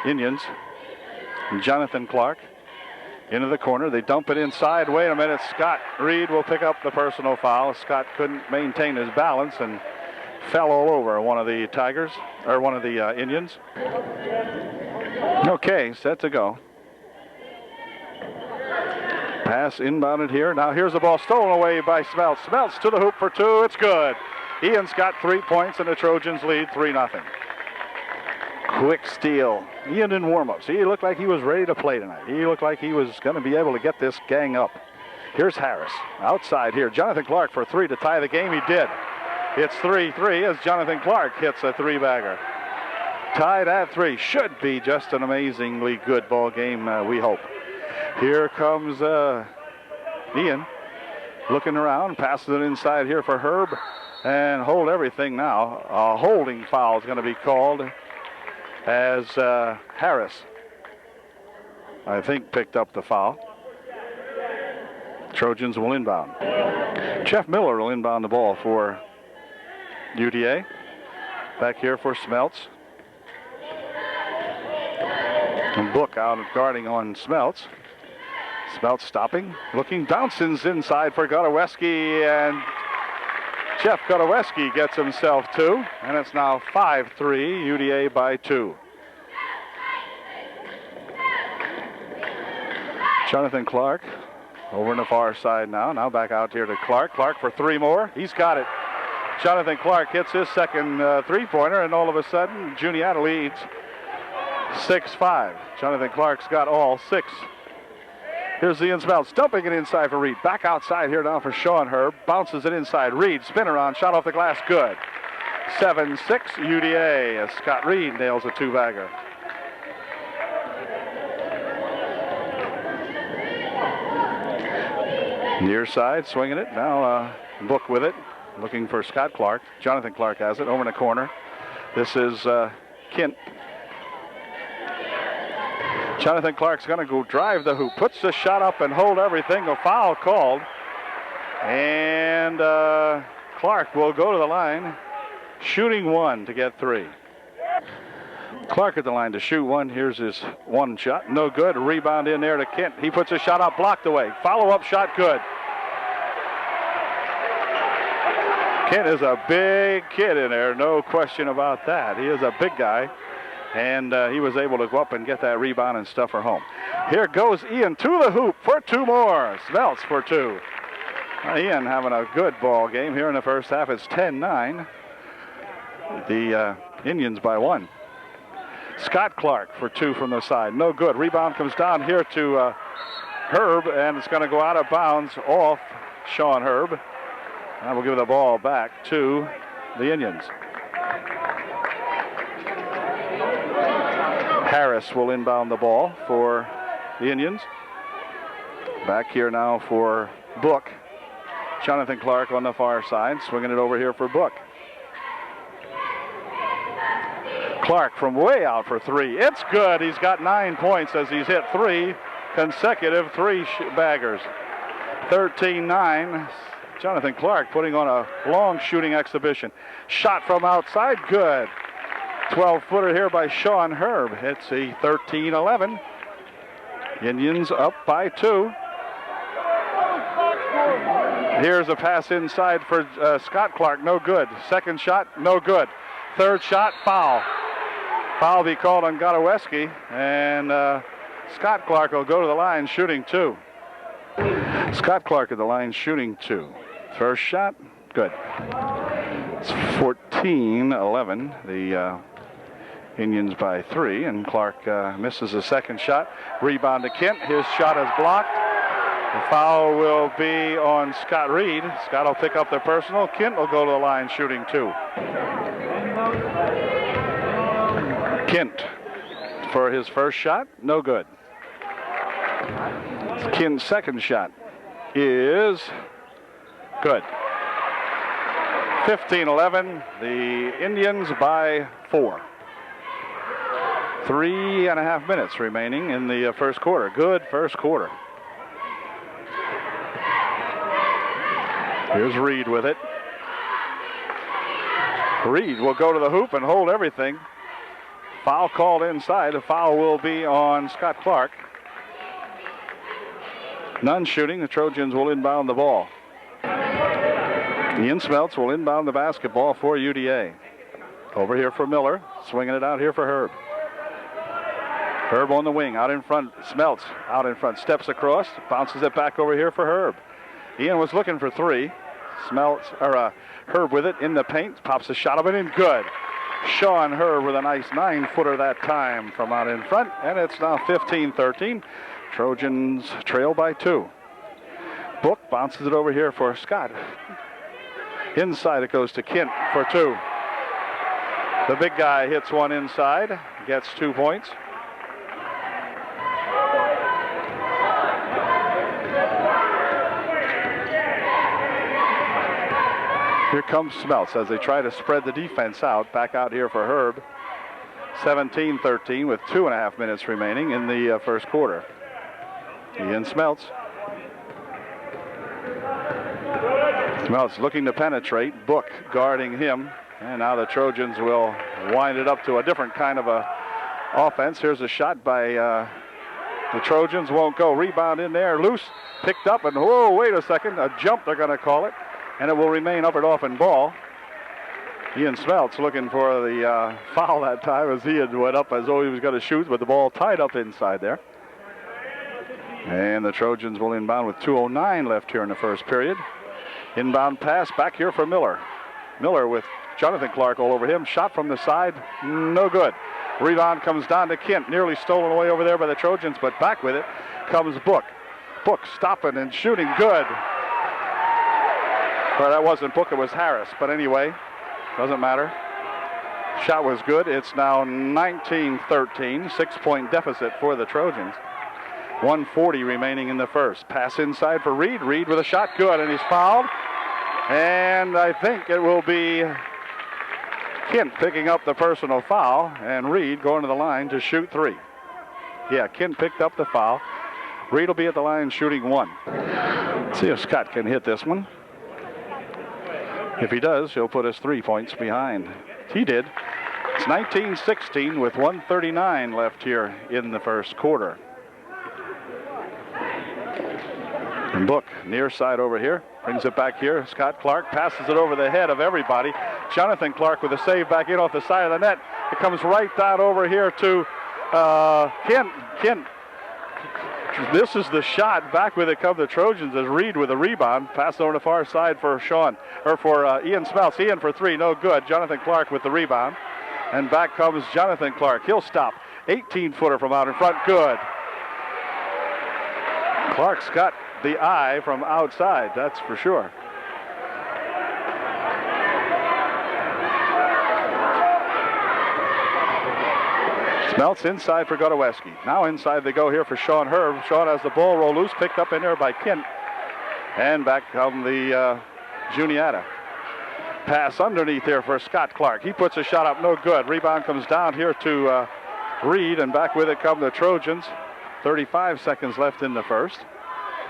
Indians. Jonathan Clark. Into the corner. They dump it inside. Wait a minute. Scott Reed will pick up the personal foul. Scott couldn't maintain his balance and fell all over one of the Tigers, or one of the Indians. Okay, set to go. Pass inbounded here. Now here's the ball stolen away by Smeltz. Smeltz to the hoop for two. It's good. Ian's got 3 points and the Trojans lead 3-0. Quick steal. Ian in warm-ups. He looked like he was ready to play tonight. He looked like he was going to be able to get this gang up. Here's Harris. Outside here. Jonathan Clark for three to tie the game. He did. It's 3-3 as Jonathan Clark hits a three-bagger. Tied at 3. Should be just an amazingly good ball game, we hope. Here comes Ian looking around. Passes it inside here for Herb. And hold everything now. A holding foul is going to be called as Harris, I think, picked up the foul. Trojans will inbound. Jeff Miller will inbound the ball for UDA. Back here for Smeltz. And Book out of guarding on Smeltz. Smeltz stopping, looking, bounces inside for Godoweski, and Jeff Godoweski gets himself two, and it's now 5-3, UDA by 2. Jonathan Clark over on the far side now. Now back out here to Clark. Clark for 3 more. He's got it. Jonathan Clark hits his second three-pointer, and all of a sudden, Juniata leads 6-5. Jonathan Clark's got all 6. Here's Ian Smeltz dumping it inside for Reed. Back outside here now for Sean Herb. Bounces it inside. Reed, spin around, shot off the glass, good. 7-6 UDA as Scott Reed nails a 2-bagger. Near side, swinging it. Now Book with it. Looking for Scott Clark. Jonathan Clark has it over in the corner. This is Kent. Jonathan Clark's going to go drive the hoop. Puts the shot up and hold everything. A foul called. And Clark will go to the line. Shooting 1 to get 3. Clark at the line to shoot 1. Here's his 1 shot. No good. Rebound in there to Kent. He puts a shot up, blocked away. Follow-up shot, good. Kent is a big kid in there, no question about that. He is a big guy, and he was able to go up and get that rebound and stuff her home. Here goes Ian to the hoop for 2 more. Smeltz for 2. Ian having a good ball game here in the first half. It's 10-9. The Indians by 1. Scott Clark for 2 from the side. No good. Rebound comes down here to Herb, and it's going to go out of bounds off Sean Herb. And we'll give the ball back to the Indians. Harris will inbound the ball for the Indians. Back here now for Book. Jonathan Clark on the far side, swinging it over here for Book. Clark from way out for 3. It's good. He's got 9 points as he's hit 3 consecutive baggers. 13-9. Jonathan Clark putting on a long shooting exhibition. Shot from outside, good. 12-footer here by Sean Herb. It's a 13-11. Indians up by 2. Here's a pass inside for Scott Clark, no good. Second shot, no good. Third shot, foul. Foul be called on Godoweski, and Scott Clark will go to the line shooting 2. Scott Clark at the line shooting 2. First shot, good. It's 14-11. The Indians by 3, and Clark misses a second shot. Rebound to Kent. His shot is blocked. The foul will be on Scott Reed. Scott will pick up the personal. Kent will go to the line shooting 2. Kent for his first shot, no good. Kent's second shot is good. 15-11, the Indians by 4. 3.5 minutes remaining in the first quarter. Good first quarter. Here's Reed with it. Reed will go to the hoop and hold everything. Foul called inside. The foul will be on Scott Clark. None shooting. The Trojans will inbound the ball. Ian Smeltz will inbound the basketball for UDA. Over here for Miller. Swinging it out here for Herb. Herb on the wing. Out in front. Smeltz out in front. Steps across. Bounces it back over here for Herb. Ian was looking for 3. Herb with it in the paint. Pops a shot of it in. Good. Sean Herb with a nice 9-footer that time from out in front. And it's now 15-13. Trojans trail by 2. Book bounces it over here for Scott. Inside it goes to Kent for 2. The big guy hits one inside. Gets 2 points. Here comes Smeltz as they try to spread the defense out. Back out here for Herb. 17-13 with 2.5 minutes remaining in the first quarter. Ian Smeltz. Smeltz looking to penetrate. Book guarding him. And now the Trojans will wind it up to a different kind of a offense. Here's a shot by the Trojans. Won't go. Rebound in there. Loose. Picked up. And whoa, wait a second. A jump they're going to call it. And it will remain up and off in ball. Ian Smeltz looking for the foul that time as he had went up as though he was going to shoot, but the ball tied up inside there. And the Trojans will inbound with 2:09 left here in the first period. Inbound pass back here for Miller. Miller with Jonathan Clark all over him. Shot from the side, no good. Rebound comes down to Kent, nearly stolen away over there by the Trojans, but back with it comes Book. Book stopping and shooting, good. Well, that wasn't Book, it was Harris. But anyway, doesn't matter. Shot was good. It's now 19-13, 6-point deficit for the Trojans. 1:40 remaining in the first. Pass inside for Reed. Reed with a shot, good, and he's fouled. And I think it will be Kent picking up the personal foul, and Reed going to the line to shoot 3. Yeah, Kent picked up the foul. Reed will be at the line shooting 1. Let's see if Scott can hit this one. If he does, he'll put us 3 points behind. He did. It's 19-16 with 1:39 left here in the first quarter. And Book, near side over here, brings it back here. Scott Clark passes it over the head of everybody. Jonathan Clark with a save back in off the side of the net. It comes right down over here to Kent. Kent misses the shot. Back with it come the Trojans as Reed with a rebound. Pass over to the far side for Ian Smelts. Ian for three, no good. Jonathan Clark with the rebound. And back comes Jonathan Clark. He'll stop. 18-footer from out in front, good. Clark's got the eye from outside, that's for sure. Smelts inside for Godoweski. Now inside they go here for Sean Herb. Sean has the ball roll loose, picked up in there by Kent. And back come the Juniata. Pass underneath here for Scott Clark. He puts a shot up, no good. Rebound comes down here to Reed, and back with it come the Trojans. 35 seconds left in the first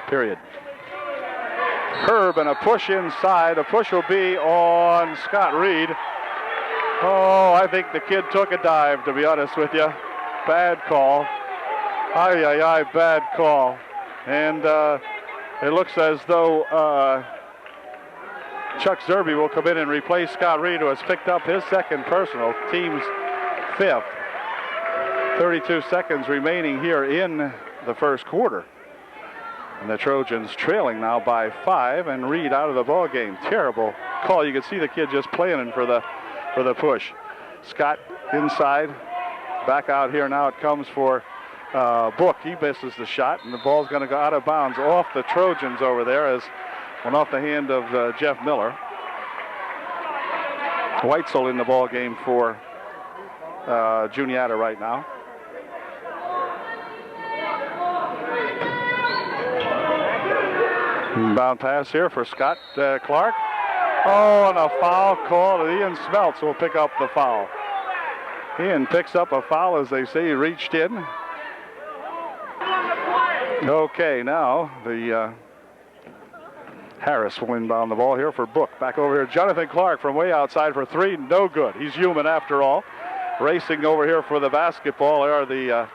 period. Herb and a push inside. A push will be on Scott Reed. Oh, I think the kid took a dive, to be honest with you. Bad call. Bad call. And it looks as though Chuck Zerby will come in and replace Scott Reed, who has picked up his second personal, team's fifth. 32 seconds remaining here in the first quarter. And the Trojans trailing now by 5, and Reed out of the ball game. Terrible call. You can see the kid just planning for the push. Scott inside, back out here now. It comes for Book. He misses the shot, and the ball's going to go out of bounds off the Trojans over there as went off the hand of Jeff Miller. Weitzel in the ball game for Juniata right now. Inbound pass here for Scott Clark. Oh, and a foul call. Ian Smelts will pick up the foul. Ian picks up a foul, as they say. He reached in. Okay, now the Harris will inbound the ball here for Book. Back over here, Jonathan Clark from way outside for three. No good. He's human after all. Racing over here for the basketball are the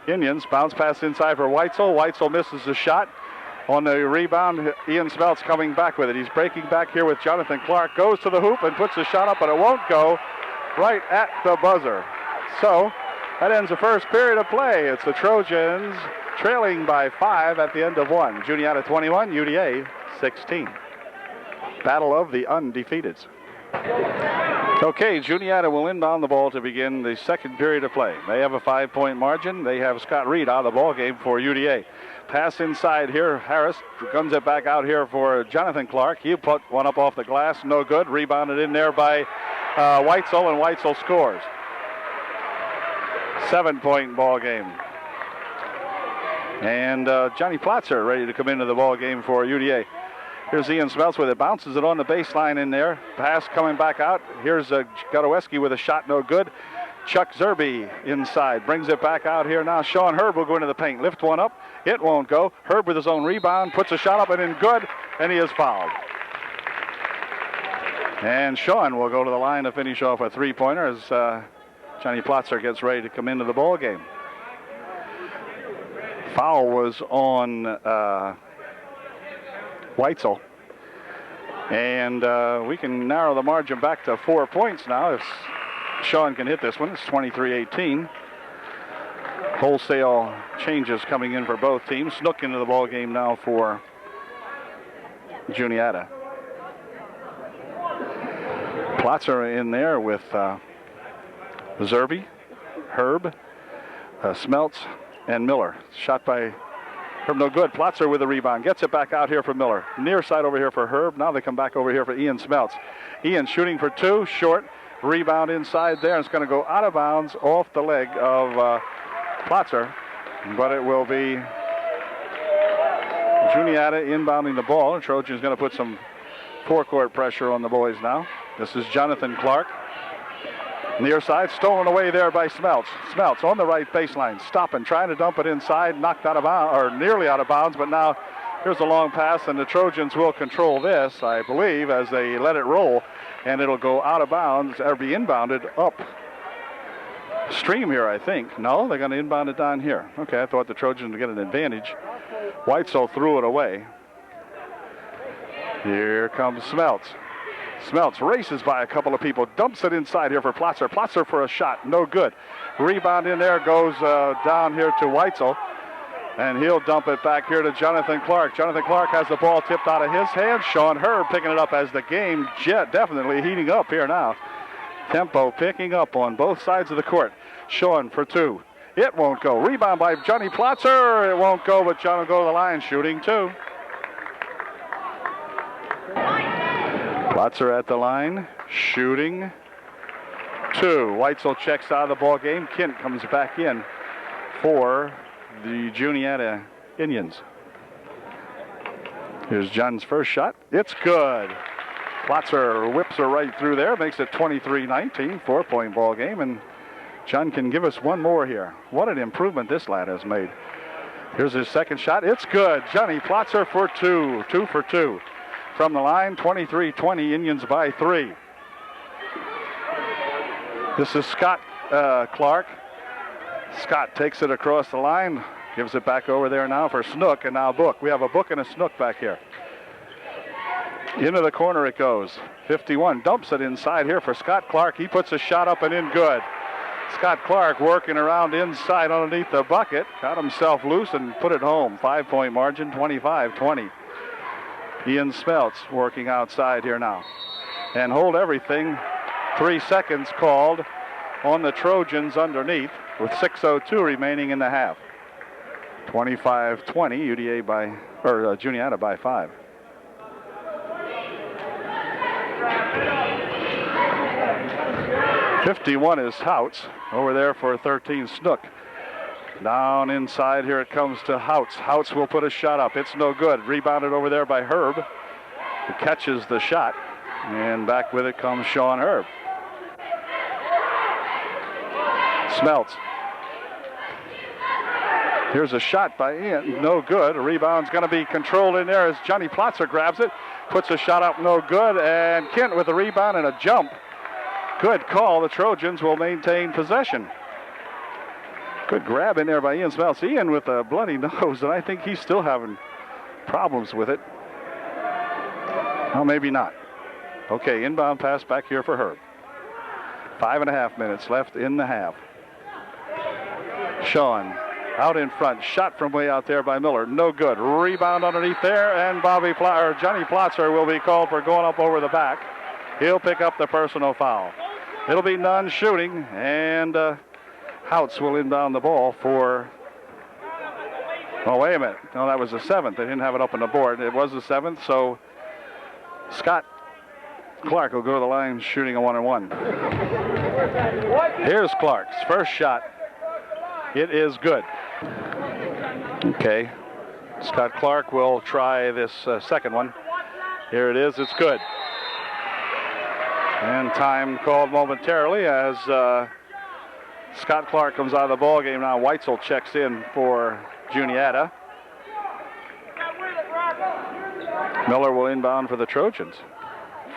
Indians. Bounce pass inside for Weitzel. Weitzel misses the shot. On the rebound, Ian Smelts coming back with it. He's breaking back here with Jonathan Clark. Goes to the hoop and puts the shot up, but it won't go. Right at the buzzer. So that ends the first period of play. It's the Trojans trailing by 5 at the end of 1. Juniata 21, UDA 16. Battle of the undefeateds. Okay, Juniata will inbound the ball to begin the second period of play. They have a 5-point margin. They have Scott Reed out of the ball game for UDA. Pass inside here. Harris comes it back out here for Jonathan Clark. He put one up off the glass. No good. Rebounded in there by Weitzel, and Weitzel scores. 7-point ball game. And Johnny Plotzer ready to come into the ball game for UDA. Here's Ian Smelts with it. Bounces it on the baseline in there. Pass coming back out. Here's Godoweski with a shot, no good. Chuck Zerby inside. Brings it back out here now. Sean Herb will go into the paint. Lift one up. It won't go. Herb with his own rebound. Puts a shot up and in good. And he is fouled. And Sean will go to the line to finish off a three-pointer as Johnny Plotzer gets ready to come into the ball game. Foul was on Weitzel. And we can narrow the margin back to 4 points now if Sean can hit this one. It's 23-18. Wholesale changes coming in for both teams. Snook into the ball game now for Juniata. Plotzer in there with Zerby, Herb, Smelts, and Miller. Shot by Herb, no good. Plotzer with a rebound. Gets it back out here for Miller. Near side over here for Herb. Now they come back over here for Ian Smelts. Ian shooting for two, short. Rebound inside there. It's going to go out of bounds off the leg of Plotzer. But it will be Juniata inbounding the ball. And Trojan's going to put some forecourt pressure on the boys now. This is Jonathan Clark. Near side, stolen away there by Smelts. Smelts on the right baseline, stopping, trying to dump it inside, knocked out of bounds, or nearly out of bounds, but now here's a long pass, and the Trojans will control this, I believe, as they let it roll, and it'll go out of bounds, or be inbounded up stream here, I think. No, they're going to inbound it down here. Okay, I thought the Trojans would get an advantage. Weitzel threw it away. Here comes Smelts. Smelts races by a couple of people, dumps it inside here for Plotzer. Plotzer for a shot, no good. Rebound in there, goes down here to Weitzel. And he'll dump it back here to Jonathan Clark. Jonathan Clark has the ball tipped out of his hands. Sean Herb picking it up as the game definitely heating up here now. Tempo picking up on both sides of the court. Sean for two. It won't go. Rebound by Johnny Plotzer. It won't go, but John will go to the line shooting two. Plotzer at the line, shooting two. Weitzel checks out of the ball game. Kent comes back in for the Juniata Indians. Here's John's first shot. It's good. Plotzer whips her right through there, makes it 23-19, 4-point ball game, and John can give us one more here. What an improvement this lad has made. Here's his second shot. It's good. Johnny Plotzer for two. 2 for 2. From the line, 23-20, Indians by 3. This is Scott Clark. Scott takes it across the line, gives it back over there now for Snook, and now Book. We have a Book and a Snook back here. Into the corner it goes. 51 dumps it inside here for Scott Clark. He puts a shot up and in good. Scott Clark working around inside underneath the bucket. Got himself loose and put it home. 5-point margin, 25-20. Ian Smeltz working outside here now. And hold everything. 3 seconds called on the Trojans underneath with 6:02 remaining in the half. 25-20, Juniata by 5. '51 is Houts. Over there for 13, Snook. Down inside, here it comes to Houts. Houts will put a shot up. It's no good. Rebounded over there by Herb, who catches the shot. And back with it comes Sean Herb. Smeltz. Here's a shot by Ian. No good. A rebound's going to be controlled in there as Johnny Plotzer grabs it. Puts a shot up. No good. And Kent with a rebound and a jump. Good call. The Trojans will maintain possession. Good grab in there by Ian Smeltz. Ian with a bloody nose, and I think he's still having problems with it. Oh, maybe not. Okay, inbound pass back here for Herb. 5.5 minutes left in the half. Sean out in front. Shot from way out there by Miller. No good. Rebound underneath there, and Johnny Plotzer will be called for going up over the back. He'll pick up the personal foul. It'll be none shooting, and Houts will inbound the ball for, oh, wait a minute. No, that was the 7th. They didn't have it up on the board. It was the 7th, so Scott Clark will go to the line shooting a 1-and-1. Here's Clark's first shot. It is good. Okay. Scott Clark will try this second one. Here it is. It's good. And time called momentarily as Scott Clark comes out of the ball game now. Weitzel checks in for Juniata. Miller will inbound for the Trojans.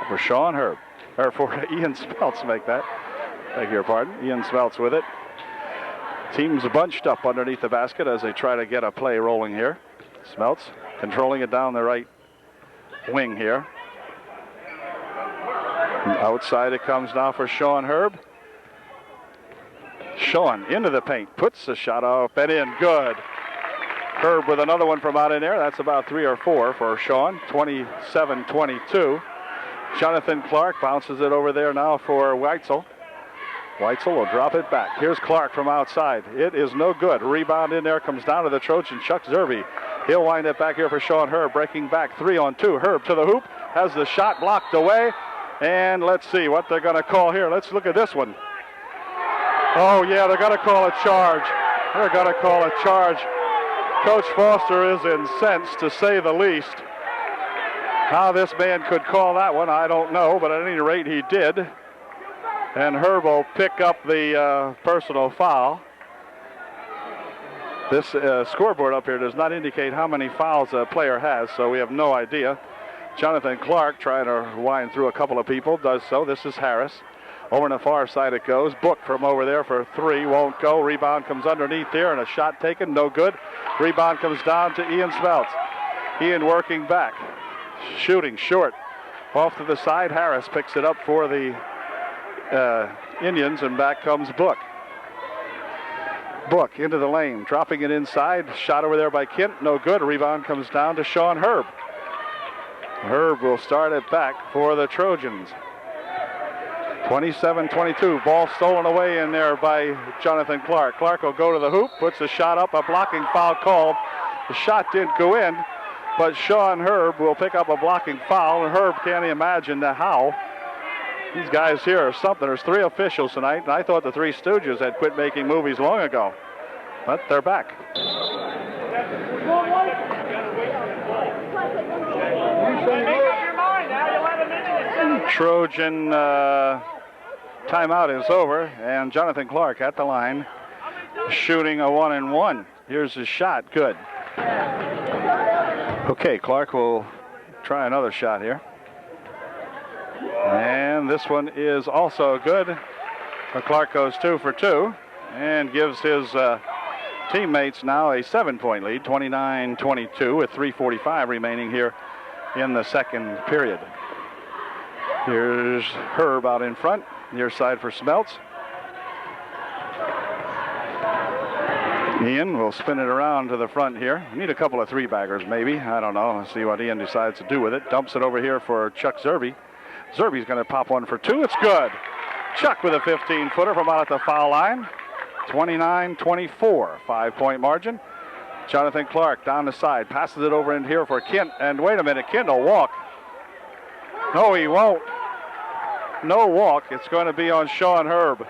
For Sean Herb, or for Ian Smeltz, make that. Beg your pardon. Ian Smeltz with it. Teams bunched up underneath the basket as they try to get a play rolling here. Smeltz controlling it down the right wing here. And outside it comes now for Sean Herb. Sean into the paint, puts the shot up and in, good. Herb with another one from out in there. That's about 3 or 4 for Sean. 27-22. Jonathan Clark bounces it over there now for Weitzel. Weitzel will drop it back. Here's Clark from outside. It is no good. Rebound in there, comes down to the Trojan, Chuck Zerbe. He'll wind it back here for Sean Herb, breaking back 3-on-2. Herb to the hoop, has the shot blocked away. And let's see what they're going to call here. Let's look at this one. Oh, yeah, they're going to call a charge. They're going to call a charge. Coach Foster is incensed, to say the least. How this man could call that one, I don't know, but at any rate, he did. And Herb will pick up the personal foul. This scoreboard up here does not indicate how many fouls a player has, so we have no idea. Jonathan Clark trying to wind through a couple of people, does so. This is Harris. Over on the far side it goes. Book from over there for 3, won't go. Rebound comes underneath there, and a shot taken, no good. Rebound comes down to Ian Smeltz. Ian working back. Shooting short. Off to the side, Harris picks it up for the Indians, and back comes Book. Book into the lane, dropping it inside. Shot over there by Kent, no good. Rebound comes down to Sean Herb. Herb will start it back for the Trojans. 27-22, ball stolen away in there by Jonathan Clark. Clark will go to the hoop, puts the shot up, a blocking foul called. The shot didn't go in, but Sean Herb will pick up a blocking foul, and Herb can't imagine how. These guys here are something. There's 3 officials tonight, and I thought the Three Stooges had quit making movies long ago, but they're back. Trojan timeout is over, and Jonathan Clark at the line, shooting a 1-and-1. Here's his shot, good. Okay, Clark will try another shot here. And this one is also good. Clark goes 2 for 2 and gives his teammates now a 7-point lead, 29-22, with 3:45 remaining here in the second period. Here's Herb out in front, near side for Smeltz. Ian will spin it around to the front here. We need a couple of 3-baggers maybe. I don't know. Let's see what Ian decides to do with it. Dumps it over here for Chuck Zerbe. Zerbe's going to pop one for 2. It's good. Chuck with a 15-footer from out at the foul line. 29-24, 5-point margin. Jonathan Clark down the side, passes it over in here for Kent. And wait a minute, Kent will walk. No, he won't. No walk. It's going to be on Sean Herb.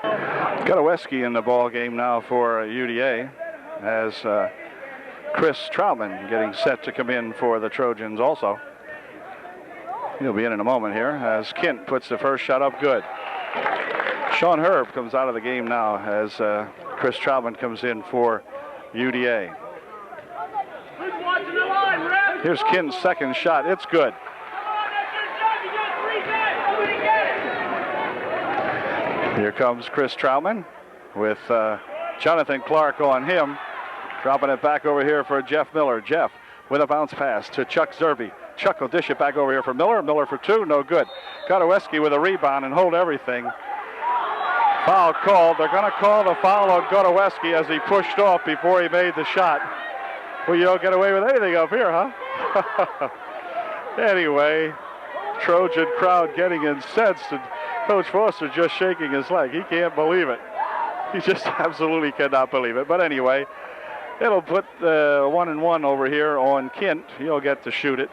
Godoweski in the ball game now for UDA, as Chris Troutman getting set to come in for the Trojans also. He'll be in a moment here as Kent puts the first shot up good. Sean Herb comes out of the game now as Chris Troutman comes in for UDA. Here's Kent's second shot. It's good. Here comes Chris Troutman with Jonathan Clark on him. Dropping it back over here for Jeff Miller. Jeff with a bounce pass to Chuck Zerbe. Chuck will dish it back over here for Miller. Miller for 2, no good. Godoweski with a rebound and hold everything. Foul called. They're going to call the foul on Godoweski as he pushed off before he made the shot. Well, you don't get away with anything up here, huh? Anyway, Trojan crowd getting incensed, and Coach Foster just shaking his leg. He can't believe it. He just absolutely cannot believe it. But anyway, it'll put the 1-and-1 over here on Kent. He'll get to shoot it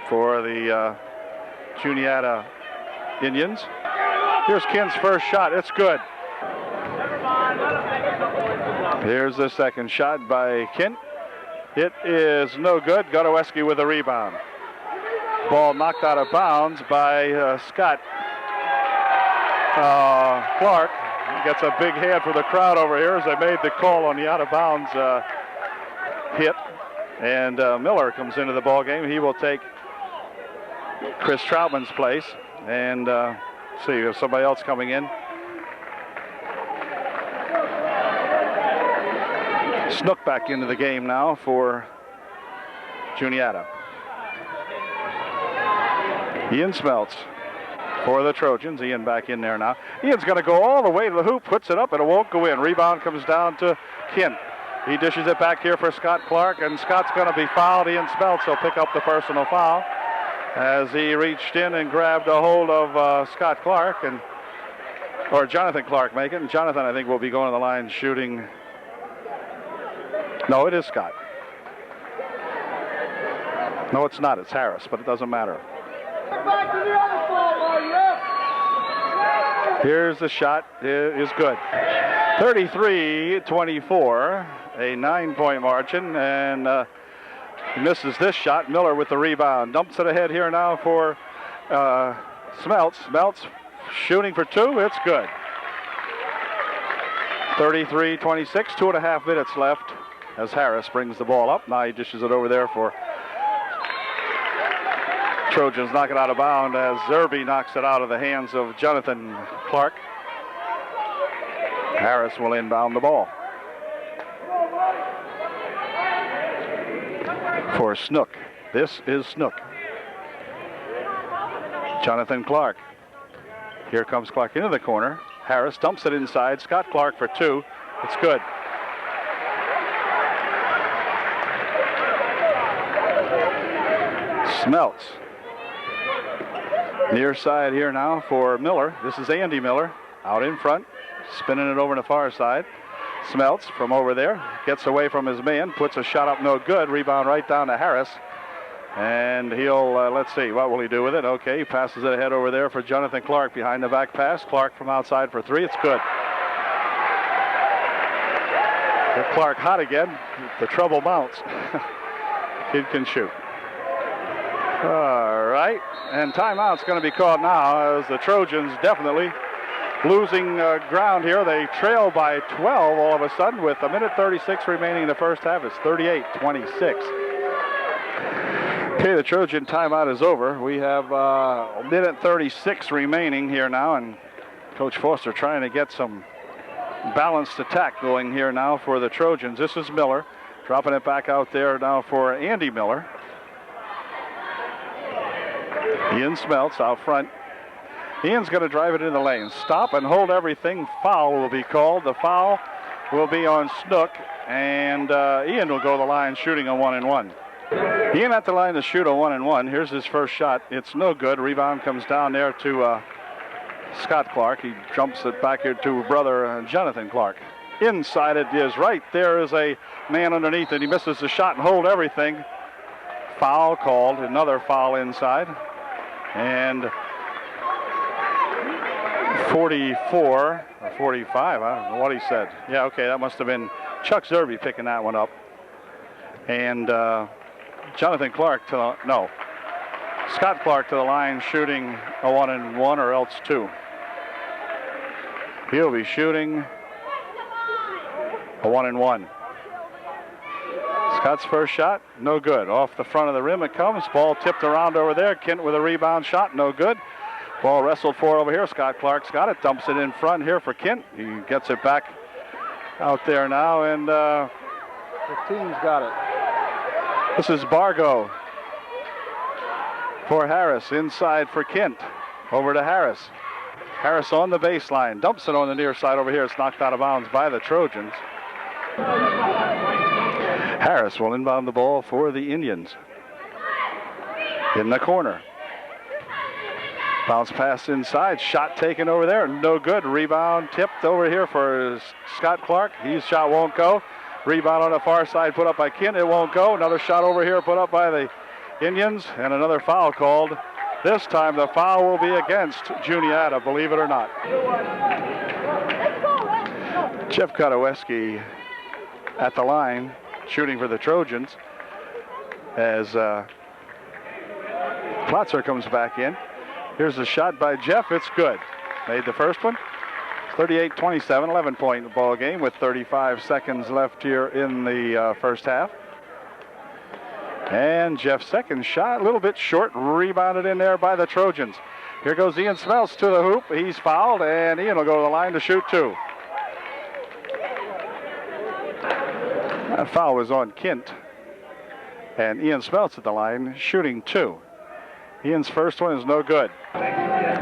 for the Juniata Indians. Here's Kent's first shot. It's good. Here's the second shot by Kent. It is no good. Godoweski with a rebound. Ball knocked out of bounds by Scott Clark. He gets a big hand for the crowd over here as they made the call on the out-of-bounds hit. And Miller comes into the ball game. He will take Chris Troutman's place. And see if somebody else coming in. Snook back into the game now for Juniata. Ian Smeltz for the Trojans. Ian back in there now. Ian's going to go all the way to the hoop, puts it up, and it won't go in. Rebound comes down to Kent. He dishes it back here for Scott Clark, and Scott's going to be fouled. Ian Smeltz will pick up the personal foul as he reached in and grabbed a hold of Scott Clark, or Jonathan Clark make it. And Jonathan, I think, will be going to the line shooting. No, it is Scott. No, it's not. It's Harris, but it doesn't matter. Here's the shot. It is good. 33-24, a 9-point margin, and misses this shot. Miller with the rebound. Dumps it ahead here now for Smeltz. Smeltz shooting for 2. It's good. 33-26, 2.5 minutes left as Harris brings the ball up. Now he dishes it over there for Trojans. Knock it out of bounds as Zerbe knocks it out of the hands of Jonathan Clark. Harris will inbound the ball for Snook. This is Snook. Jonathan Clark. Here comes Clark into the corner. Harris dumps it inside. Scott Clark for 2. It's good. Smelts. Near side here now for Miller. This is Andy Miller out in front, spinning it over to the far side. Smelts from over there, gets away from his man, puts a shot up, no good. Rebound right down to Harris. And he'll, let's see, what will he do with it? Okay, he passes it ahead over there for Jonathan Clark behind the back pass. Clark from outside for three, it's good. Get Clark hot again, the trouble mounts. Kid can shoot. All right, and timeout's going to be called now as the Trojans definitely losing ground here. They trail by 12 all of a sudden with a minute 36 remaining in the first half. It's 38-26. Okay, the Trojan timeout is over. We have a minute 36 remaining here now, and Coach Foster trying to get some balanced attack going here now for the Trojans. This is Miller dropping it back out there now for Andy Miller. Ian Smelts out front. Ian's going to drive it in the lane. Stop and hold everything. Foul will be called. The foul will be on Snook, and Ian will go to the line shooting a 1-and-1. Ian at the line to shoot a 1-and-1. Here's his first shot. It's no good. Rebound comes down there to Scott Clark. He jumps it back here to brother Jonathan Clark. Inside it is right. There is a man underneath, and he misses the shot and hold everything. Foul called. Another foul inside. And 44 or 45, I don't know what he said. Yeah, okay, that must have been Chuck Zerby picking that one up. And Jonathan Clark Scott Clark to the line shooting a 1-and-1 or else two. He'll be shooting a 1-and-1. Scott's first shot, no good. Off the front of the rim it comes. Ball tipped around over there. Kent with a rebound shot, no good. Ball wrestled for over here. Scott Clark's got it. Dumps it in front here for Kent. He gets it back out there now, and the team's got it. This is Bargo for Harris. Inside for Kent. Over to Harris. Harris on the baseline. Dumps it on the near side over here. It's knocked out of bounds by the Trojans. Harris will inbound the ball for the Indians. In the corner. Bounce pass inside. Shot taken over there. No good. Rebound tipped over here for Scott Clark. His shot won't go. Rebound on the far side put up by Kent. It won't go. Another shot over here put up by the Indians. And another foul called. This time the foul will be against Juniata, believe it or not. Jeff Kotoweski at the line, shooting for the Trojans as Plotzer comes back in. Here's a shot by Jeff. It's good. Made the first one. 38-27, 11-point ball game with 35 seconds left here in the first half. And Jeff's second shot, a little bit short, rebounded in there by the Trojans. Here goes Ian Smelts to the hoop. He's fouled, and Ian will go to the line to shoot two. That foul was on Kent. And Ian Smelts at the line, shooting two. Ian's first one is no good.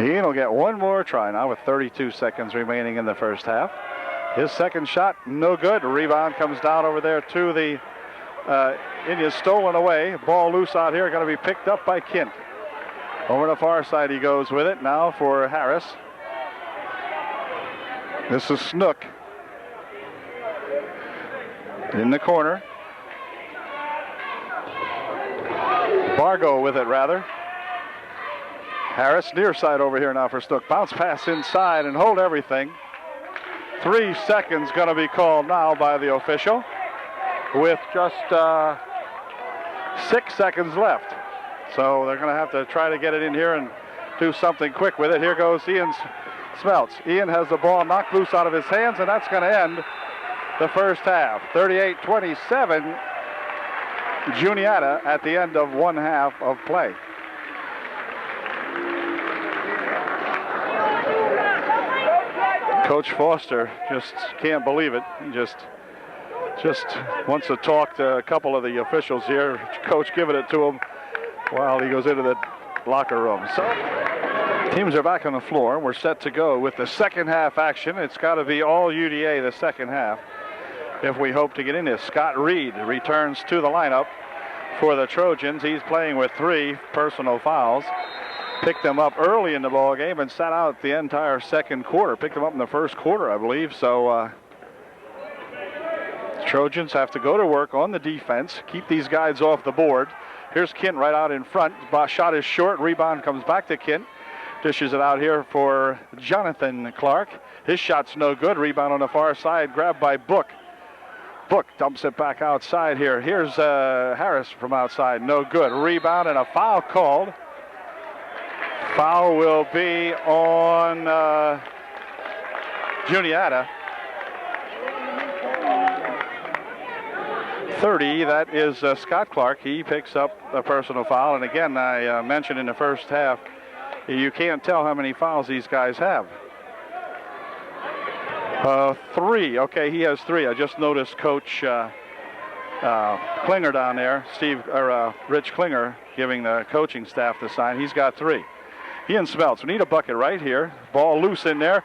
Ian will get one more try now with 32 seconds remaining in the first half. His second shot, no good. Rebound comes down over there to the Indians, stolen away. Ball loose out here, going to be picked up by Kent. Over the far side he goes with it now for Harris. This is Snook. In the corner. Bargo with it, rather. Harris near side over here now for Snook. Bounce pass inside and hold everything. 3 seconds going to be called now by the official with just 6 seconds left. So they're going to have to try to get it in here and do something quick with it. Here goes Ian Smelts. Ian has the ball knocked loose out of his hands, and that's going to end the first half. 38-27, Juniata at the end of one half of play. Coach Foster just can't believe it. He just wants to talk to a couple of the officials here. Coach giving it to him while he goes into the locker room. So teams are back on the floor. We're set to go with the second half action. It's got to be all UDA the second half if we hope to get in this. Scott Reed returns to the lineup for the Trojans. He's playing with 3 personal fouls. Picked them up early in the ball game and sat out the entire second quarter. Picked them up in the first quarter, I believe. So Trojans have to go to work on the defense, keep these guys off the board. Here's Kent right out in front. Shot is short. Rebound comes back to Kent. Dishes it out here for Jonathan Clark. His shot's no good. Rebound on the far side. Grabbed by Book. Book dumps it back outside here. Here's Harris from outside. No good. Rebound and a foul called. Foul will be on Juniata. 30, that is Scott Clark. He picks up a personal foul. And again, I mentioned in the first half, you can't tell how many fouls these guys have. 3. Okay, he has 3. I just noticed Coach Klinger down there, Rich Klinger, giving the coaching staff the sign. He's got 3. Ian Smeltz, we need a bucket right here. Ball loose in there.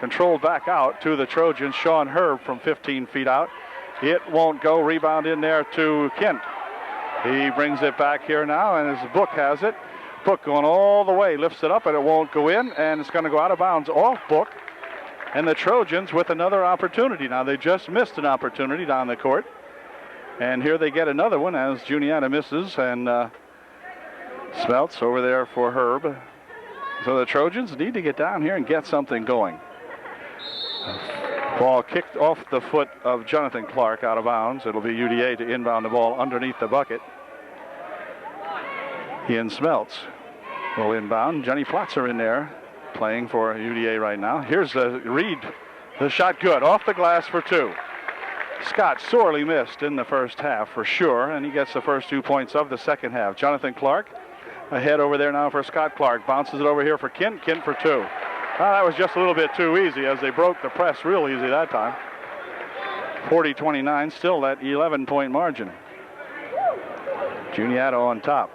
Controlled back out to the Trojans. Sean Herb from 15 feet out. It won't go. Rebound in there to Kent. He brings it back here now, and his Book has it. Book going all the way, lifts it up, and it won't go in, and it's going to go out of bounds off Book. And the Trojans with another opportunity. Now, they just missed an opportunity down the court. And here they get another one as Juniata misses, and Smeltz over there for Herb. So the Trojans need to get down here and get something going. Ball kicked off the foot of Jonathan Clark out of bounds. It'll be UDA to inbound the ball underneath the bucket. Ian Smeltz will inbound. Johnny Platzer in there playing for UDA right now. Here's Reed. The shot good. Off the glass for 2. Scott sorely missed in the first half for sure, and he gets the first 2 points of the second half. Jonathan Clark ahead over there now for Scott Clark. Bounces it over here for Kent. Kent for 2. That was just a little bit too easy as they broke the press real easy that time. 40-29, still that 11-point margin. Juniata on top.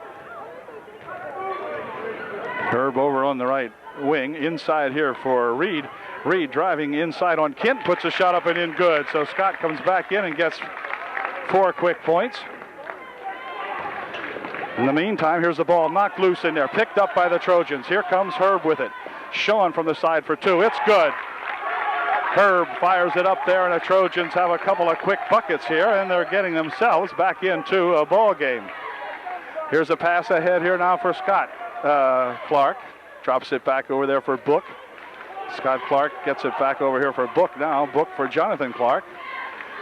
Herb over on the right wing. Inside here for Reed. Reed driving inside on Kent. Puts a shot up and in good. So Scott comes back in and gets 4 quick points. In the meantime, here's the ball knocked loose in there. Picked up by the Trojans. Here comes Herb with it. Sean from the side for 2. It's good. Herb fires it up there, and the Trojans have a couple of quick buckets here, and they're getting themselves back into a ball game. Here's a pass ahead here now for Scott Clark. Drops it back over there for Book. Scott Clark gets it back over here for Book now. Book for Jonathan Clark.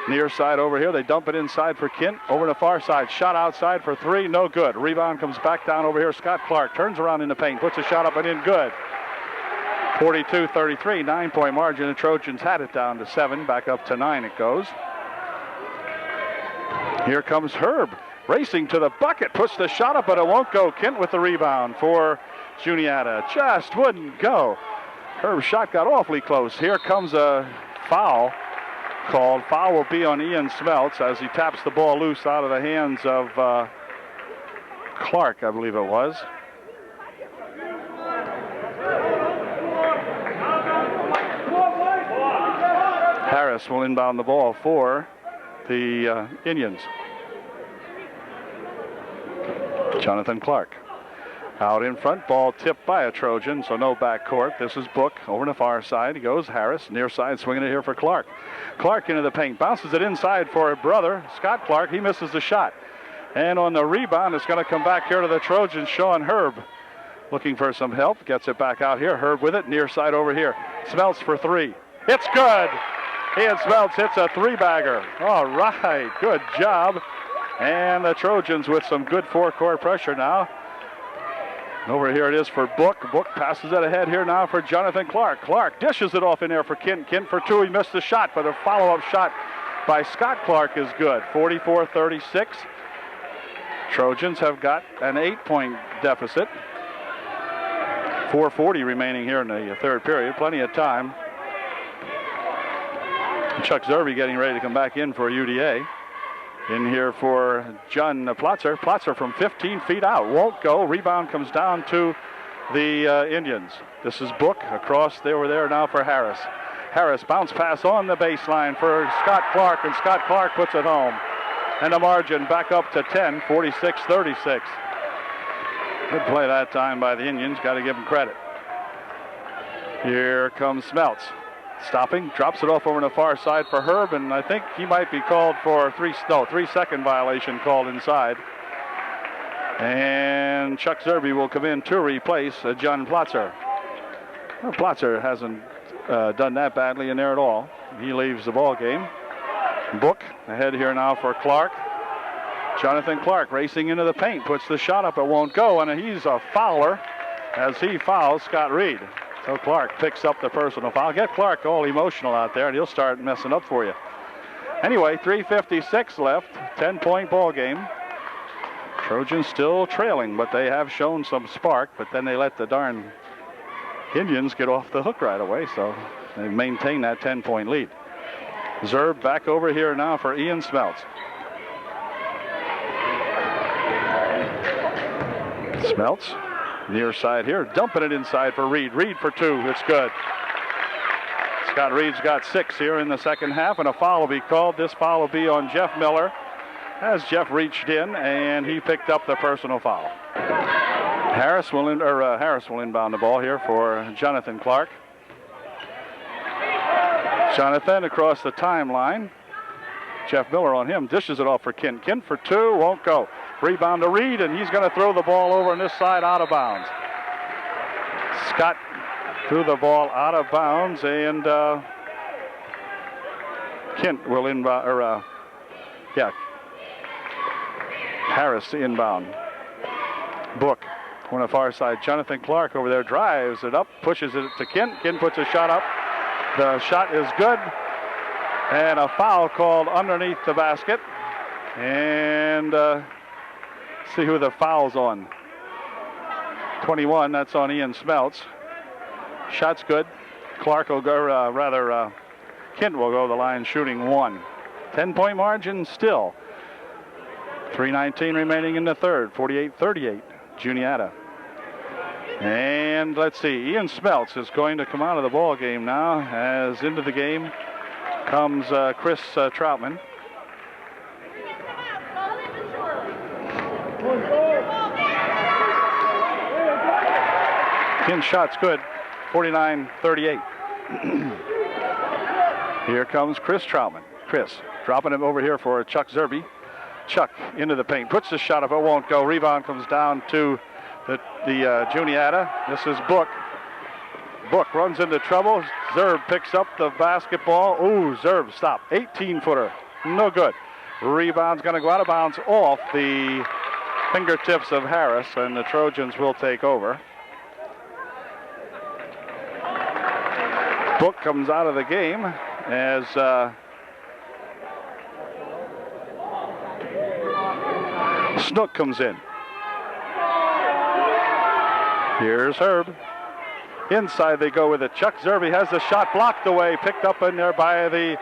Near side over here. They dump it inside for Kent. Over the far side. Shot outside for 3. No good. Rebound comes back down over here. Scott Clark turns around in the paint. Puts a shot up and in good. 42-33. 9-point margin. The Trojans had it down to 7. Back up to 9 it goes. Here comes Herb. Racing to the bucket. Puts the shot up, but it won't go. Kent with the rebound for Juniata. Just wouldn't go. Herb's shot got awfully close. Here comes a foul called. Foul will be on Ian Smeltz as he taps the ball loose out of the hands of Clark, I believe it was. Harris will inbound the ball for the Indians. Jonathan Clark. Out in front, ball tipped by a Trojan, so no backcourt. This is Book over on the far side. He goes Harris, near side, swinging it here for Clark. Clark into the paint, bounces it inside for a brother, Scott Clark. He misses the shot. And on the rebound, it's going to come back here to the Trojans. Sean Herb looking for some help. Gets it back out here. Herb with it, near side over here. Smeltz for 3. It's good. Ian Smeltz hits a 3-bagger. All right, good job. And the Trojans with some good forecourt pressure now. Over here it is for Book. Book passes it ahead here now for Jonathan Clark. Clark dishes it off in there for Kent. Kent for 2. He missed the shot, but a follow-up shot by Scott Clark is good. 44-36. Trojans have got an 8-point deficit. 4:40 remaining here in the third period. Plenty of time. Chuck Zerby getting ready to come back in for UDA. In here for John Platzer. Platzer from 15 feet out. Won't go. Rebound comes down to the Indians. This is Book across over there now for Harris. Harris bounce pass on the baseline for Scott Clark, and Scott Clark puts it home. And the margin back up to 10, 46-36. Good play that time by the Indians. Got to give them credit. Here comes Smeltz. Stopping, drops it off over on the far side for Herb, and I think he might be called for 3-second violation called inside. And Chuck Zerbe will come in to replace John Plotzer. Well, Plotzer hasn't done that badly in there at all. He leaves the ball game. Book ahead here now for Clark. Jonathan Clark racing into the paint, puts the shot up, it won't go, and he's a fouler as he fouls Scott Reed. So Clark picks up the personal foul. Get Clark all emotional out there, and he'll start messing up for you. Anyway, 3:56 left, 10-point ball game. Trojans still trailing, but they have shown some spark, but then they let the darn Indians get off the hook right away, so they maintain that 10-point lead. Zerb back over here now for Ian Smeltz. Smeltz, near side here, dumping it inside for Reed. Reed for two, it's good. Scott Reed's got 6 here in the second half, and a foul will be called. This foul will be on Jeff Miller, as Jeff reached in, and he picked up the personal foul. Harris will inbound the ball here for Jonathan Clark. Jonathan across the timeline. Jeff Miller on him, dishes it off for Kint. Kint for 2, won't go. Rebound to Reed, and he's going to throw the ball over on this side out of bounds. Scott threw the ball out of bounds, and Kint will inbound, Harris inbound. Book on the far side. Jonathan Clark over there drives it up, pushes it to Kint. Kint puts a shot up. The shot is good, and a foul called underneath the basket. And see who the foul's on. 21, that's on Ian Smeltz. Shot's good. Clark will go, Kint will go the line shooting 1. 10-point margin still. 3:19 remaining in the third, 48-38, Juniata. And let's see, Ian Smeltz is going to come out of the ball game now, as into the game comes Chris Troutman. Kint's shot's good, 49-38. Here comes Chris Troutman. Chris dropping him over here for Chuck Zerbe. Chuck into the paint, puts the shot up, it won't go. Rebound comes down to the Juniata. This is Book. Book runs into trouble. Zerb picks up the basketball. Ooh, Zerb, stop. 18-footer, no good. Rebound's going to go out of bounds off the fingertips of Harris, and the Trojans will take over. Book comes out of the game as Snook comes in. Here's Herb. Inside they go with it. Chuck Zerbe has the shot blocked away, picked up in there by the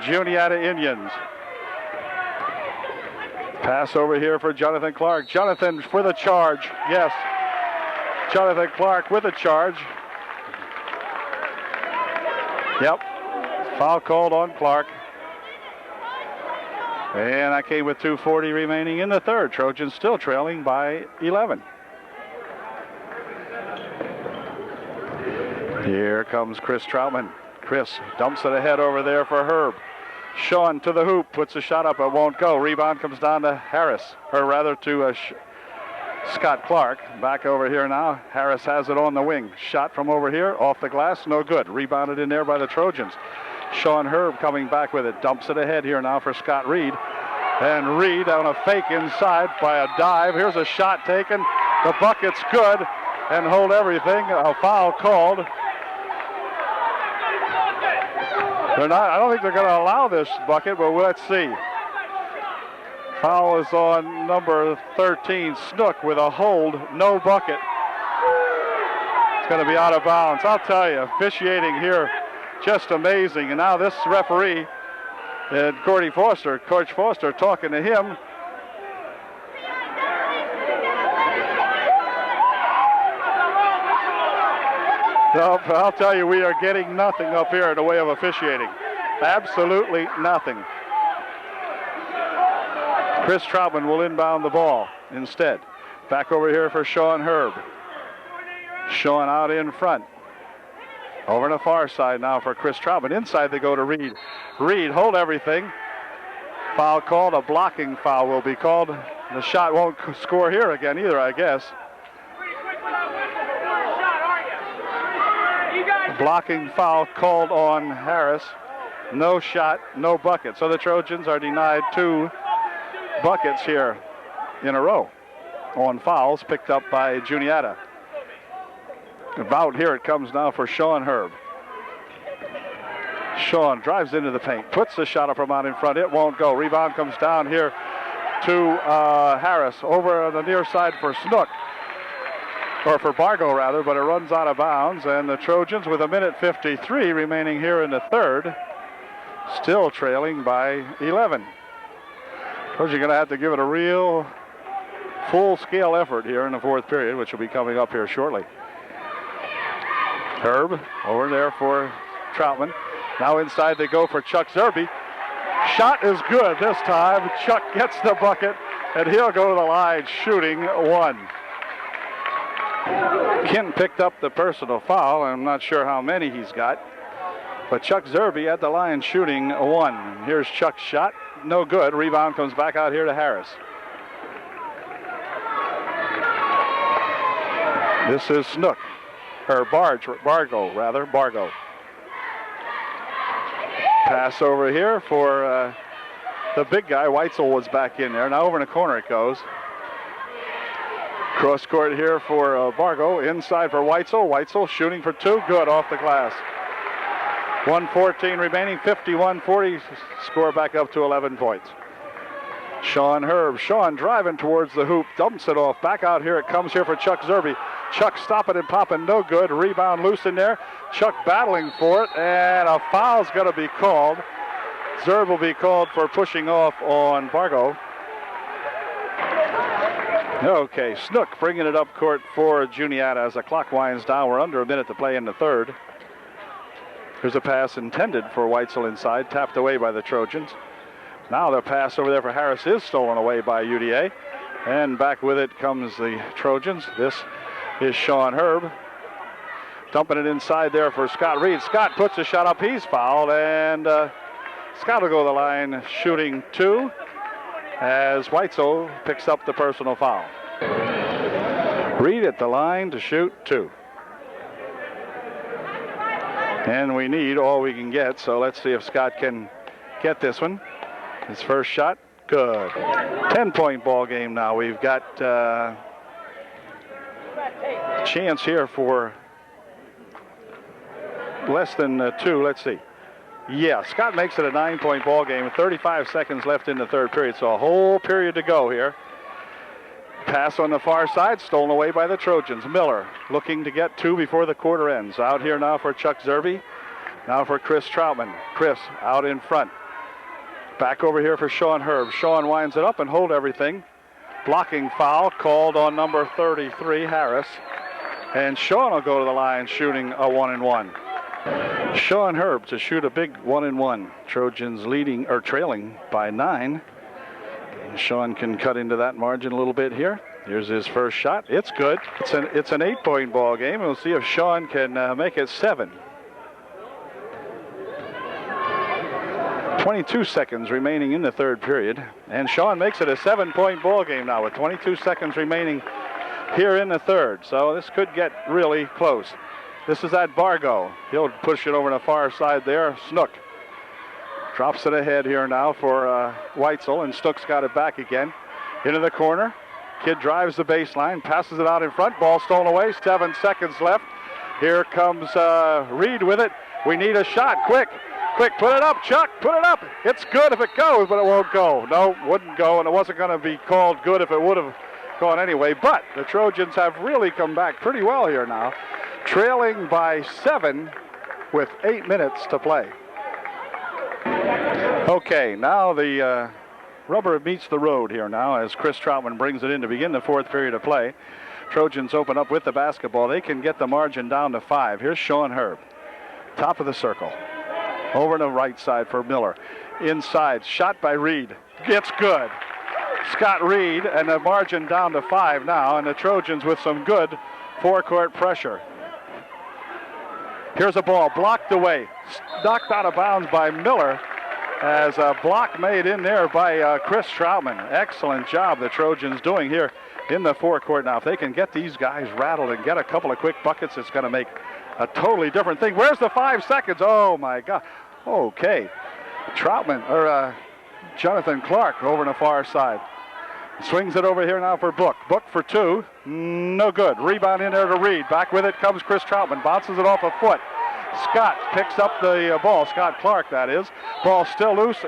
Juniata Indians. Pass over here for Jonathan Clark. Jonathan for the charge. Yes. Jonathan Clark with a charge. Yep. Foul called on Clark. And that came with 2:40 remaining in the third. Trojans still trailing by 11. Here comes Chris Troutman. Chris dumps it ahead over there for Herb. Sean to the hoop, puts a shot up, it won't go. Rebound comes down to Harris, or rather to Scott Clark. Back over here now. Harris has it on the wing. Shot from over here, off the glass, no good. Rebounded in there by the Trojans. Sean Herb coming back with it. Dumps it ahead here now for Scott Reed. And Reed on a fake inside by a dive. Here's a shot taken. The bucket's good. And hold everything. A foul called. I don't think they're going to allow this bucket, but let's see. Foul is on number 13, Snook, with a hold, no bucket. It's going to be out of bounds. I'll tell you, officiating here, just amazing. And now this referee, Coach Foster, talking to him. I'll tell you, we are getting nothing up here in the way of officiating. Absolutely nothing. Chris Troutman will inbound the ball instead. Back over here for Sean Herb. Sean out in front. Over on the far side now for Chris Troutman. Inside they go to Reed. Reed, hold everything. Foul called. A blocking foul will be called. The shot won't score here again either, I guess. Blocking foul called on Harris. No shot, no bucket. So the Trojans are denied 2 buckets here in a row on fouls picked up by Juniata. About here it comes now for Sean Herb. Sean drives into the paint, puts the shot up from out in front. It won't go. Rebound comes down here to Harris. Over on the near side for Snook. Or for Bargo, rather, but it runs out of bounds. And the Trojans, with 1:53 remaining here in the third, still trailing by 11. Trojans are going to have to give it a real full-scale effort here in the fourth period, which will be coming up here shortly. Herb over there for Troutman. Now inside they go for Chuck Zerbe. Shot is good this time. Chuck gets the bucket, and he'll go to the line shooting 1. Kin picked up the personal foul. I'm not sure how many he's got. But Chuck Zerbe at the line shooting 1. Here's Chuck's shot. No good. Rebound comes back out here to Harris. This is Snook. Or Bargo. Pass over here for the big guy. Weitzel was back in there. Now over in the corner it goes. Cross court here for Bargo. Inside for Weitzel. Weitzel shooting for 2. Good off the glass. 1:14 remaining. 51-40. Score back up to 11 points. Sean Herb. Sean driving towards the hoop. Dumps it off. Back out here it comes here for Chuck Zerbe. Chuck stopping and popping. No good. Rebound loose in there. Chuck battling for it. And a foul's going to be called. Zerbe will be called for pushing off on Bargo. Okay, Snook bringing it up court for Juniata as the clock winds down. We're under a minute to play in the third. Here's a pass intended for Weitzel inside, tapped away by the Trojans. Now the pass over there for Harris is stolen away by UDA. And back with it comes the Trojans. This is Sean Herb. Dumping it inside there for Scott Reed. Scott puts a shot up. He's fouled. And Scott will go to the line shooting 2. As Weitzel picks up the personal foul. Reed at the line to shoot 2. And we need all we can get, so let's see if Scott can get this one. His first shot, good. 10-point ball game now. We've got chance here for less than 2. Let's see. Yeah, Scott makes it a 9-point ball game. 35 seconds left in the third period, so a whole period to go here. Pass on the far side, stolen away by the Trojans. Miller looking to get 2 before the quarter ends. Out here now for Chuck Zerbe. Now for Chris Troutman. Chris out in front. Back over here for Sean Herb. Sean winds it up and hold everything. Blocking foul called on number 33, Harris. And Sean will go to the line shooting a 1-and-1. Sean Herb to shoot a big 1-and-1. Trojans leading or trailing by 9. And Sean can cut into that margin a little bit here. Here's his first shot. It's good. It's an 8-point ball game. We'll see if Sean can make it 7. 22 seconds remaining in the third period. And Sean makes it a 7-point ball game now with 22 seconds remaining here in the third. So this could get really close. This is at Bargo. He'll push it over to the far side there. Snook drops it ahead here now for Weitzel, and Snook's got it back again. Into the corner. Kid drives the baseline, passes it out in front. Ball stolen away. 7 seconds left. Here comes Reed with it. We need a shot. Quick, put it up, Chuck. Put it up. It's good if it goes, but it won't go. No, wouldn't go, and it wasn't going to be called good if it would have gone anyway. But the Trojans have really come back pretty well here now. Trailing by 7 with 8 minutes to play. Okay, now the rubber meets the road here now as Chris Troutman brings it in to begin the fourth period of play. Trojans open up with the basketball. They can get the margin down to 5. Here's Sean Herb. Top of the circle. Over to the right side for Miller. Inside, shot by Reed. It's good. Scott Reed, and the margin down to 5 now, and the Trojans with some good forecourt pressure. Here's a ball blocked away, knocked out of bounds by Miller, as a block made in there by Chris Troutman. Excellent job the Trojans doing here in the forecourt. Now, if they can get these guys rattled and get a couple of quick buckets, it's going to make a totally different thing. Where's the 5 seconds? Oh, my God. Okay. Troutman, or Jonathan Clark over on the far side. Swings it over here now for Book. Book for 2. No good. Rebound in there to Reed. Back with it comes Chris Troutman. Bounces it off a foot. Scott picks up the ball. Scott Clark, that is. Ball still loose.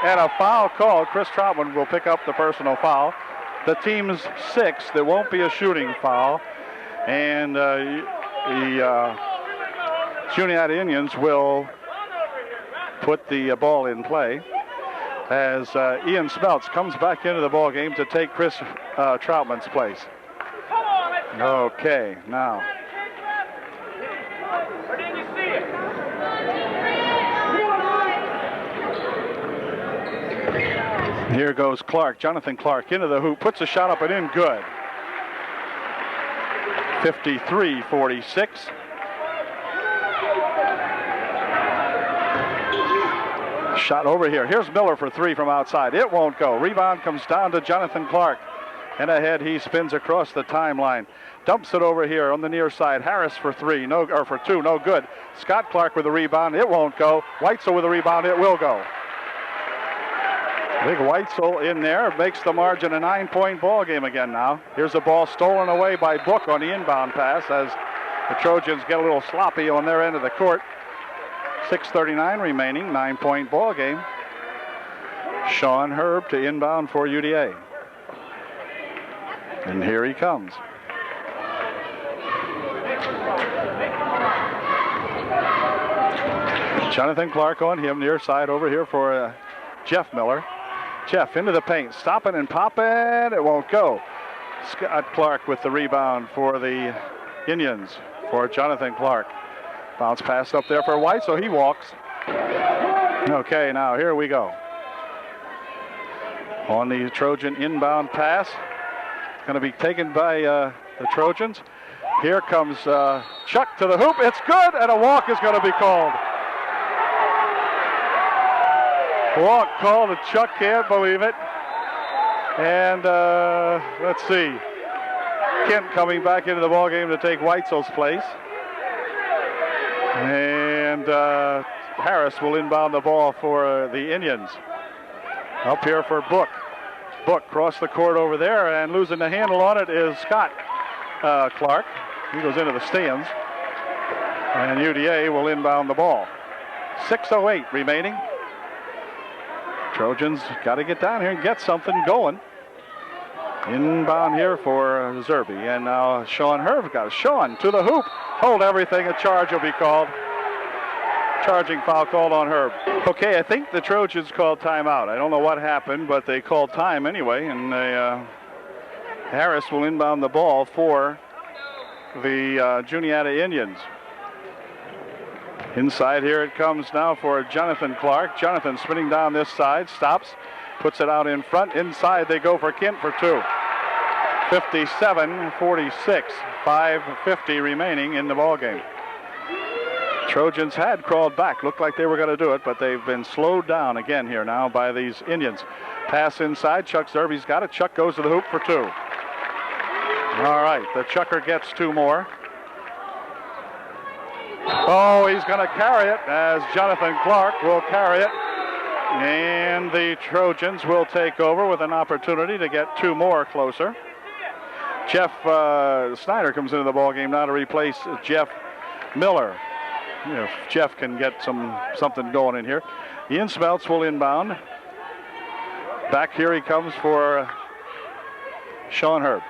And a foul called. Chris Troutman will pick up the personal foul. The team's 6th. There won't be a shooting foul. And the Juniata Indians will put the ball in play as Ian Smeltz comes back into the ball game to take Chris Troutman's place. Okay, now. Here goes Clark, Jonathan Clark into the hoop, puts a shot up and in, good. 53-46. Shot over here. Here's Miller for 3 from outside. It won't go. Rebound comes down to Jonathan Clark. And ahead he spins across the timeline. Dumps it over here on the near side. Harris for 3, for 2, no good. Scott Clark with the rebound. It won't go. Weitzel with the rebound. It will go. Big Weitzel in there makes the margin a 9-point ball game again now. Here's a ball stolen away by Book on the inbound pass as the Trojans get a little sloppy on their end of the court. 6:39 remaining, 9-point ball game. Sean Herb to inbound for UDA. And here he comes. Jonathan Clark on him, near side over here for Jeff Miller. Jeff into the paint, stopping and popping, it won't go. Scott Clark with the rebound for the Indians, for Jonathan Clark. Bounce pass up there for White, so he walks. Okay, now here we go. On the Trojan inbound pass. Going to be taken by the Trojans. Here comes Chuck to the hoop. It's good, and a walk is going to be called. Walk called, and Chuck can't believe it. And let's see. Kent coming back into the ballgame to take Weitzel's place. And Harris will inbound the ball for the Indians. Up here for Book. Book cross the court over there, and losing the handle on it is Scott Clark. He goes into the stands. And UDA will inbound the ball. 6:08 remaining. Trojans got to get down here and get something going. Inbound here for Zerbe. And now Sean Herb got it. Sean to the hoop. Hold everything. A charge will be called. Charging foul called on Herb. Okay, I think the Trojans called timeout. I don't know what happened, but they called time anyway. And Harris will inbound the ball for the Juniata Indians. Inside here it comes now for Jonathan Clark. Jonathan spinning down this side, stops, puts it out in front. Inside they go for Kent for 2. 57-46, 5:50 remaining in the ball game. Trojans had crawled back, looked like they were going to do it, but they've been slowed down again here now by these Indians. Pass inside, Chuck Zerbe's got it. Chuck goes to the hoop for 2. All right, the Chucker gets 2 more. Oh, he's going to carry it as Jonathan Clark will carry it. And the Trojans will take over with an opportunity to get 2 more closer. Jeff Snyder comes into the ballgame now to replace Jeff Miller. If Jeff can get something going in here. Ian Smeltz will inbound. Back here he comes for Sean Herb.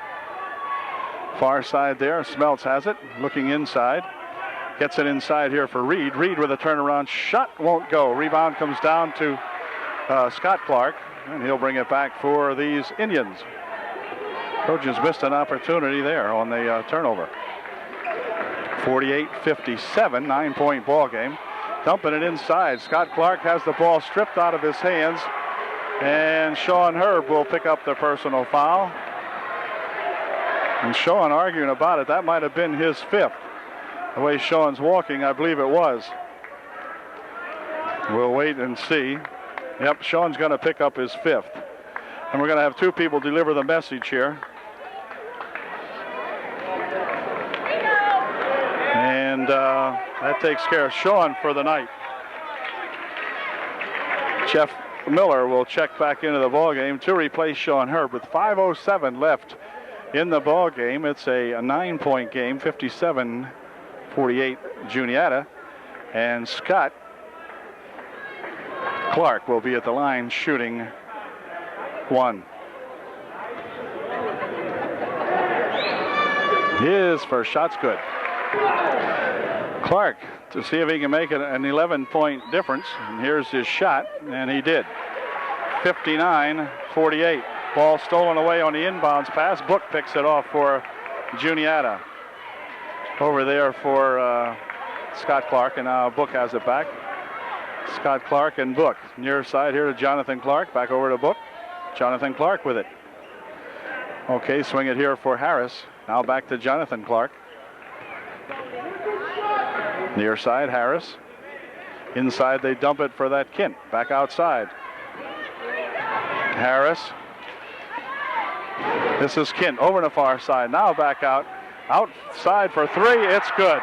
Far side there, Smeltz has it, looking inside. Gets it inside here for Reed. Reed with a turnaround shot, won't go. Rebound comes down to Scott Clark, and he'll bring it back for these Indians. Trojans missed an opportunity there on the turnover. 48-57, 9-point ball game. Dumping it inside. Scott Clark has the ball stripped out of his hands And Sean Herb will pick up the personal foul. And Sean arguing about it. That might have been his 5th. The way Sean's walking, I believe it was. We'll wait and see. Yep, Sean's going to pick up his 5th. And we're going to have 2 people deliver the message here. And that takes care of Sean for the night. Jeff Miller will check back into the ball game to replace Sean Herb with 5:07 left in the ball game. It's a 9-point game, 57-48 Juniata, and Scott Clark will be at the line shooting 1. His first shot's good. Clark to see if he can make it an 11-point difference. And here's his shot, and he did. 59-48. Ball stolen away on the inbounds pass. Book picks it off for Juniata. Over there for Scott Clark, and now Book has it back. Scott Clark and Book. Near side here to Jonathan Clark. Back over to Book. Jonathan Clark with it. Okay, swing it here for Harris. Now back to Jonathan Clark. Near side, Harris. Inside, they dump it for that Kint. Back outside. Harris. This is Kint over the far side. Now back out. Outside for 3. It's good.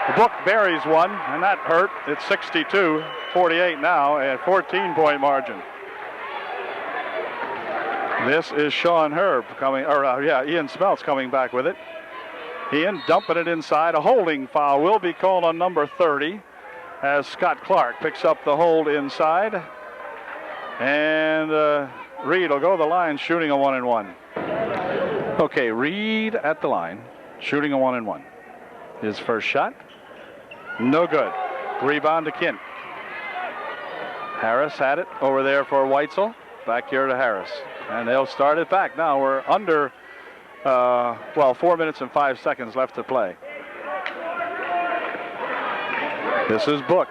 The Book buries one, and that hurt. It's 62-48 now, a 14-point margin. This is Sean Herb coming, Ian Smeltz coming back with it. Ian dumping it inside. A holding foul will be called on number 30 as Scott Clark picks up the hold inside. And Reed will go to the line shooting a 1-and-1. Okay, Reed at the line shooting a 1-and-1. His first shot, no good. Rebound to Kint. Harris had it over there for Weitzel. Back here to Harris. And they'll start it back. Now we're under 4 minutes and 5 seconds left to play. This is Book.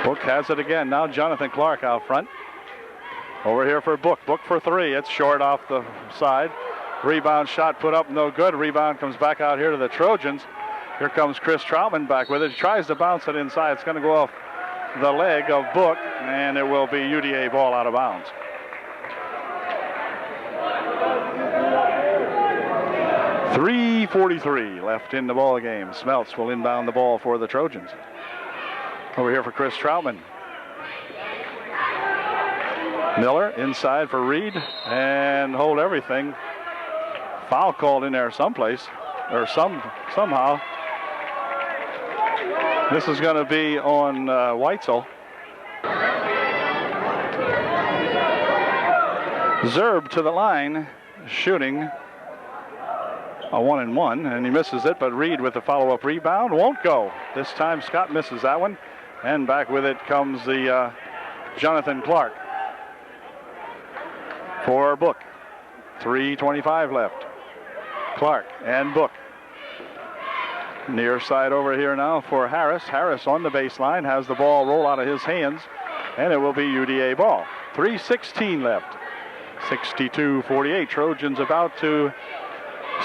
Book has it again. Now Jonathan Clark out front. Over here for Book. Book for 3. It's short off the side. Rebound shot put up, no good. Rebound comes back out here to the Trojans. Here comes Chris Troutman back with it. He tries to bounce it inside. It's going to go off the leg of Book, and it will be UDA ball out of bounds. .343 left in the ball game. Smeltz will inbound the ball for the Trojans. Over here for Chris Troutman. Miller inside for Reed, and hold everything. Foul called in there someplace, or somehow. This is going to be on Weitzel. Zerb to the line, shooting a 1-and-1, and he misses it, but Reed with the follow-up rebound won't go. This time Scott misses that one, and back with it comes the Jonathan Clark for Book. 3:25 left. Clark and Book. Near side over here now for Harris. Harris on the baseline, has the ball roll out of his hands, and it will be UDA ball. 3:16 left. 62-48. Trojans about to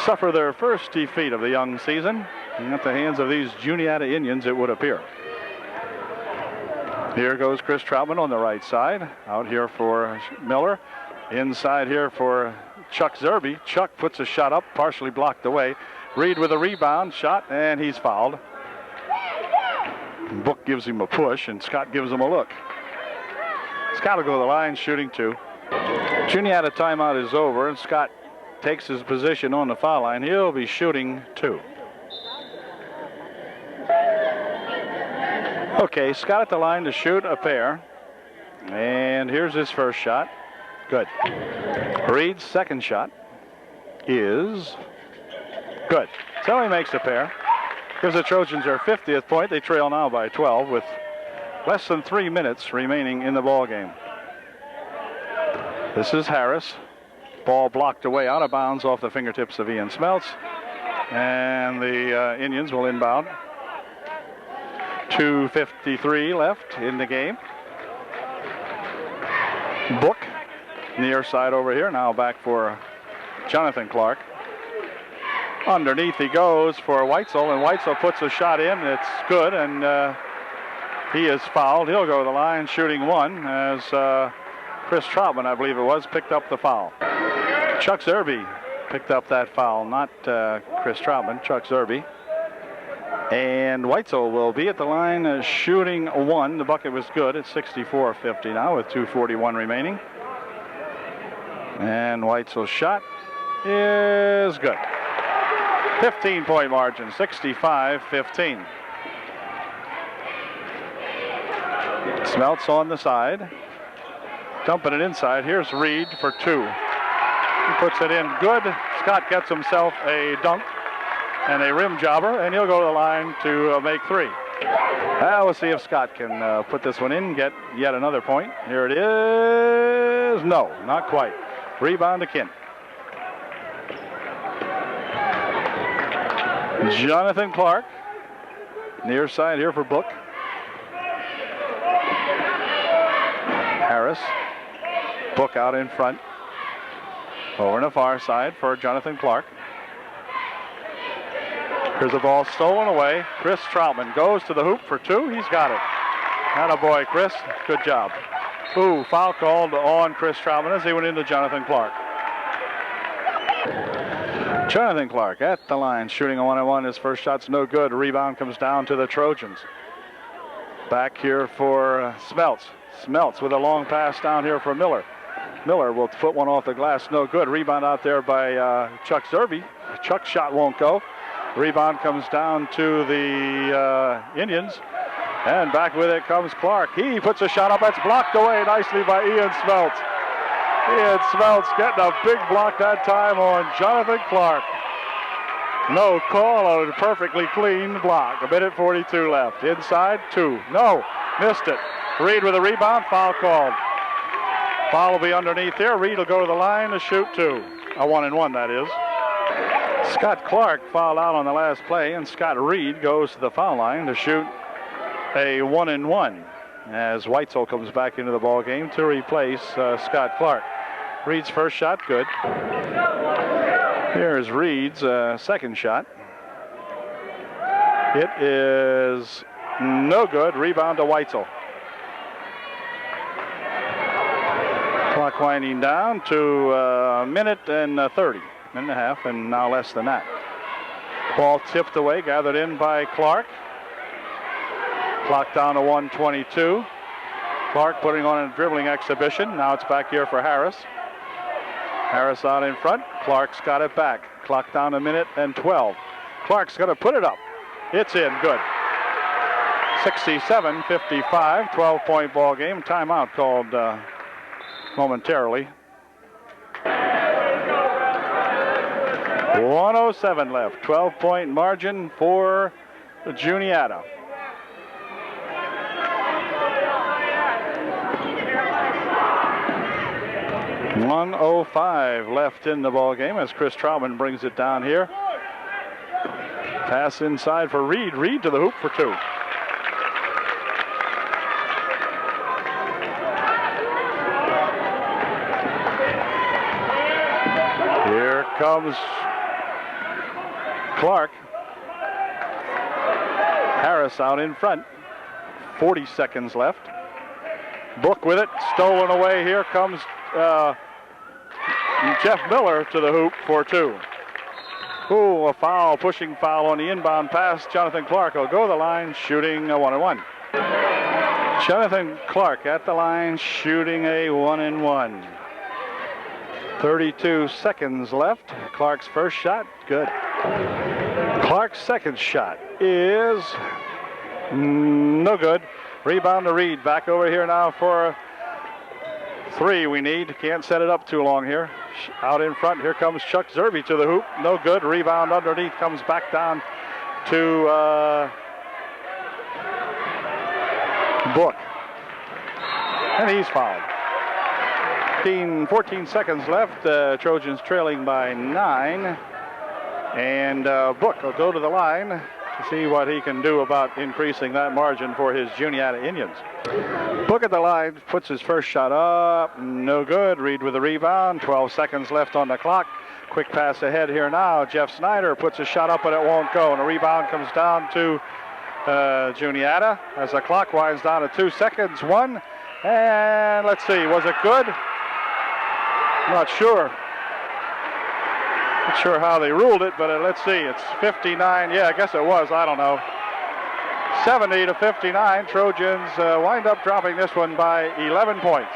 suffer their first defeat of the young season at the hands of these Juniata Indians, it would appear. Here goes Chris Troutman on the right side. Out here for Miller. Inside here for Chuck Zerby. Chuck puts a shot up, partially blocked away. Reed with a rebound, shot, and he's fouled. Book gives him a push, and Scott gives him a look. Scott will go to the line, shooting 2. Juniata timeout is over, and Scott takes his position on the foul line. He'll be shooting 2. Okay, Scott at the line to shoot a pair. And here's his first shot. Good. Reed's second shot is good. So he makes a pair. Gives the Trojans their 50th point. They trail now by 12 with less than 3 minutes remaining in the ball game. This is Harris. Ball blocked away out of bounds off the fingertips of Ian Smeltz. And the Indians will inbound. 2:53 left in the game. Book, near side over here, now back for Jonathan Clark. Underneath he goes for Weitzel, and Weitzel puts a shot in. It's good, and he is fouled. He'll go to the line shooting one as Chris Troutman, I believe it was, picked up the foul. Chuck Zerby picked up that foul, not Chris Troutman, Chuck Zerby. And Weitzel will be at the line shooting one. The bucket was good at 64-50 now with 2:41 remaining. And Weitzel's shot is good. 15-point margin, 65-15. Smeltz on the side. Dumping it inside. Here's Reed for two. He puts it in good. Scott gets himself a dunk and a rim jobber, and he'll go to the line to make three. We'll see if Scott can put this one in, get yet another point. Here it is. No, not quite. Rebound to Kent. Jonathan Clark, near side here for Book. Harris, Book out in front. Over on the far side for Jonathan Clark. Here's the ball stolen away. Chris Troutman goes to the hoop for two. He's got it. Attaboy, Chris. Good job. Ooh, foul called on Chris Troutman as he went into Jonathan Clark. Jonathan Clark at the line, shooting a one-on-one. His first shot's no good. Rebound comes down to the Trojans. Back here for Smeltz. Smeltz with a long pass down here for Miller. Miller will put one off the glass, no good. Rebound out there by Chuck Zerby. Chuck's shot won't go. Rebound comes down to the Indians. And back with it comes Clark. He puts a shot up. That's blocked away nicely by Ian Smeltz. Ian Smeltz getting a big block that time on Jonathan Clark. No call on a perfectly clean block. 1:42 left. Inside, two. No, missed it. Reed with a rebound, foul called. Foul will be underneath there. Reed will go to the line to shoot two. A 1-and-1, that is. Scott Clark fouled out on the last play, and Scott Reed goes to the foul line to shoot a 1-and-1 as Weitzel comes back into the ball game to replace Scott Clark. Reed's first shot, good. Here's Reed's second shot. It is no good. Rebound to Weitzel. Clock winding down to a minute and 30. Minute and a half, and now less than that. Ball tipped away, gathered in by Clark. Clock down to 1:22. Clark putting on a dribbling exhibition. Now it's back here for Harris. Harris out in front. Clark's got it back. Clock down a minute and 12. Clark's going to put it up. It's in, good. 67-55, 12-point ball game. Timeout called momentarily. 1:07 left. 12-point margin for Juniata. .105 left in the ball game as Chris Troutman brings it down here. Pass inside for Reed. Reed to the hoop for two. Here comes Clark. Harris out in front. 40 seconds left. Book with it. Stolen away. Here comes Jeff Miller to the hoop for two. Ooh, a foul, pushing foul on the inbound pass. Jonathan Clark will go to the line, shooting a 1-and-1. Jonathan Clark at the line, shooting a 1-and-1. 32 seconds left. Clark's first shot, good. Clark's second shot is no good. Rebound to Reed. Back over here now for three we need. Can't set it up too long here. Out in front, here comes Chuck Zerby to the hoop. No good. Rebound underneath, comes back down to Book. And he's fouled. 14 seconds left. Trojans trailing by 9. And Book will go to the line to see what he can do about increasing that margin for his Juniata Indians. Book at the line, puts his first shot up, no good. Reed with the rebound, 12 seconds left on the clock. Quick pass ahead here now. Jeff Snyder puts a shot up, but it won't go. And the rebound comes down to Juniata as the clock winds down to 2 seconds. One, and let's see, was it good? Not sure. Not sure how they ruled it, but let's see. It's 59. Yeah, I guess it was. I don't know. 70 to 59. Trojans wind up dropping this one by 11 points.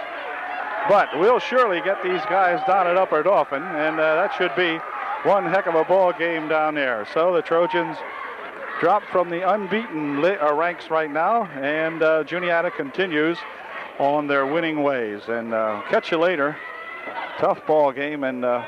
But we'll surely get these guys down at Upper Dauphin, and that should be one heck of a ball game down there. So the Trojans drop from the unbeaten ranks right now, and Juniata continues on their winning ways. And catch you later. Tough ball game, and ay.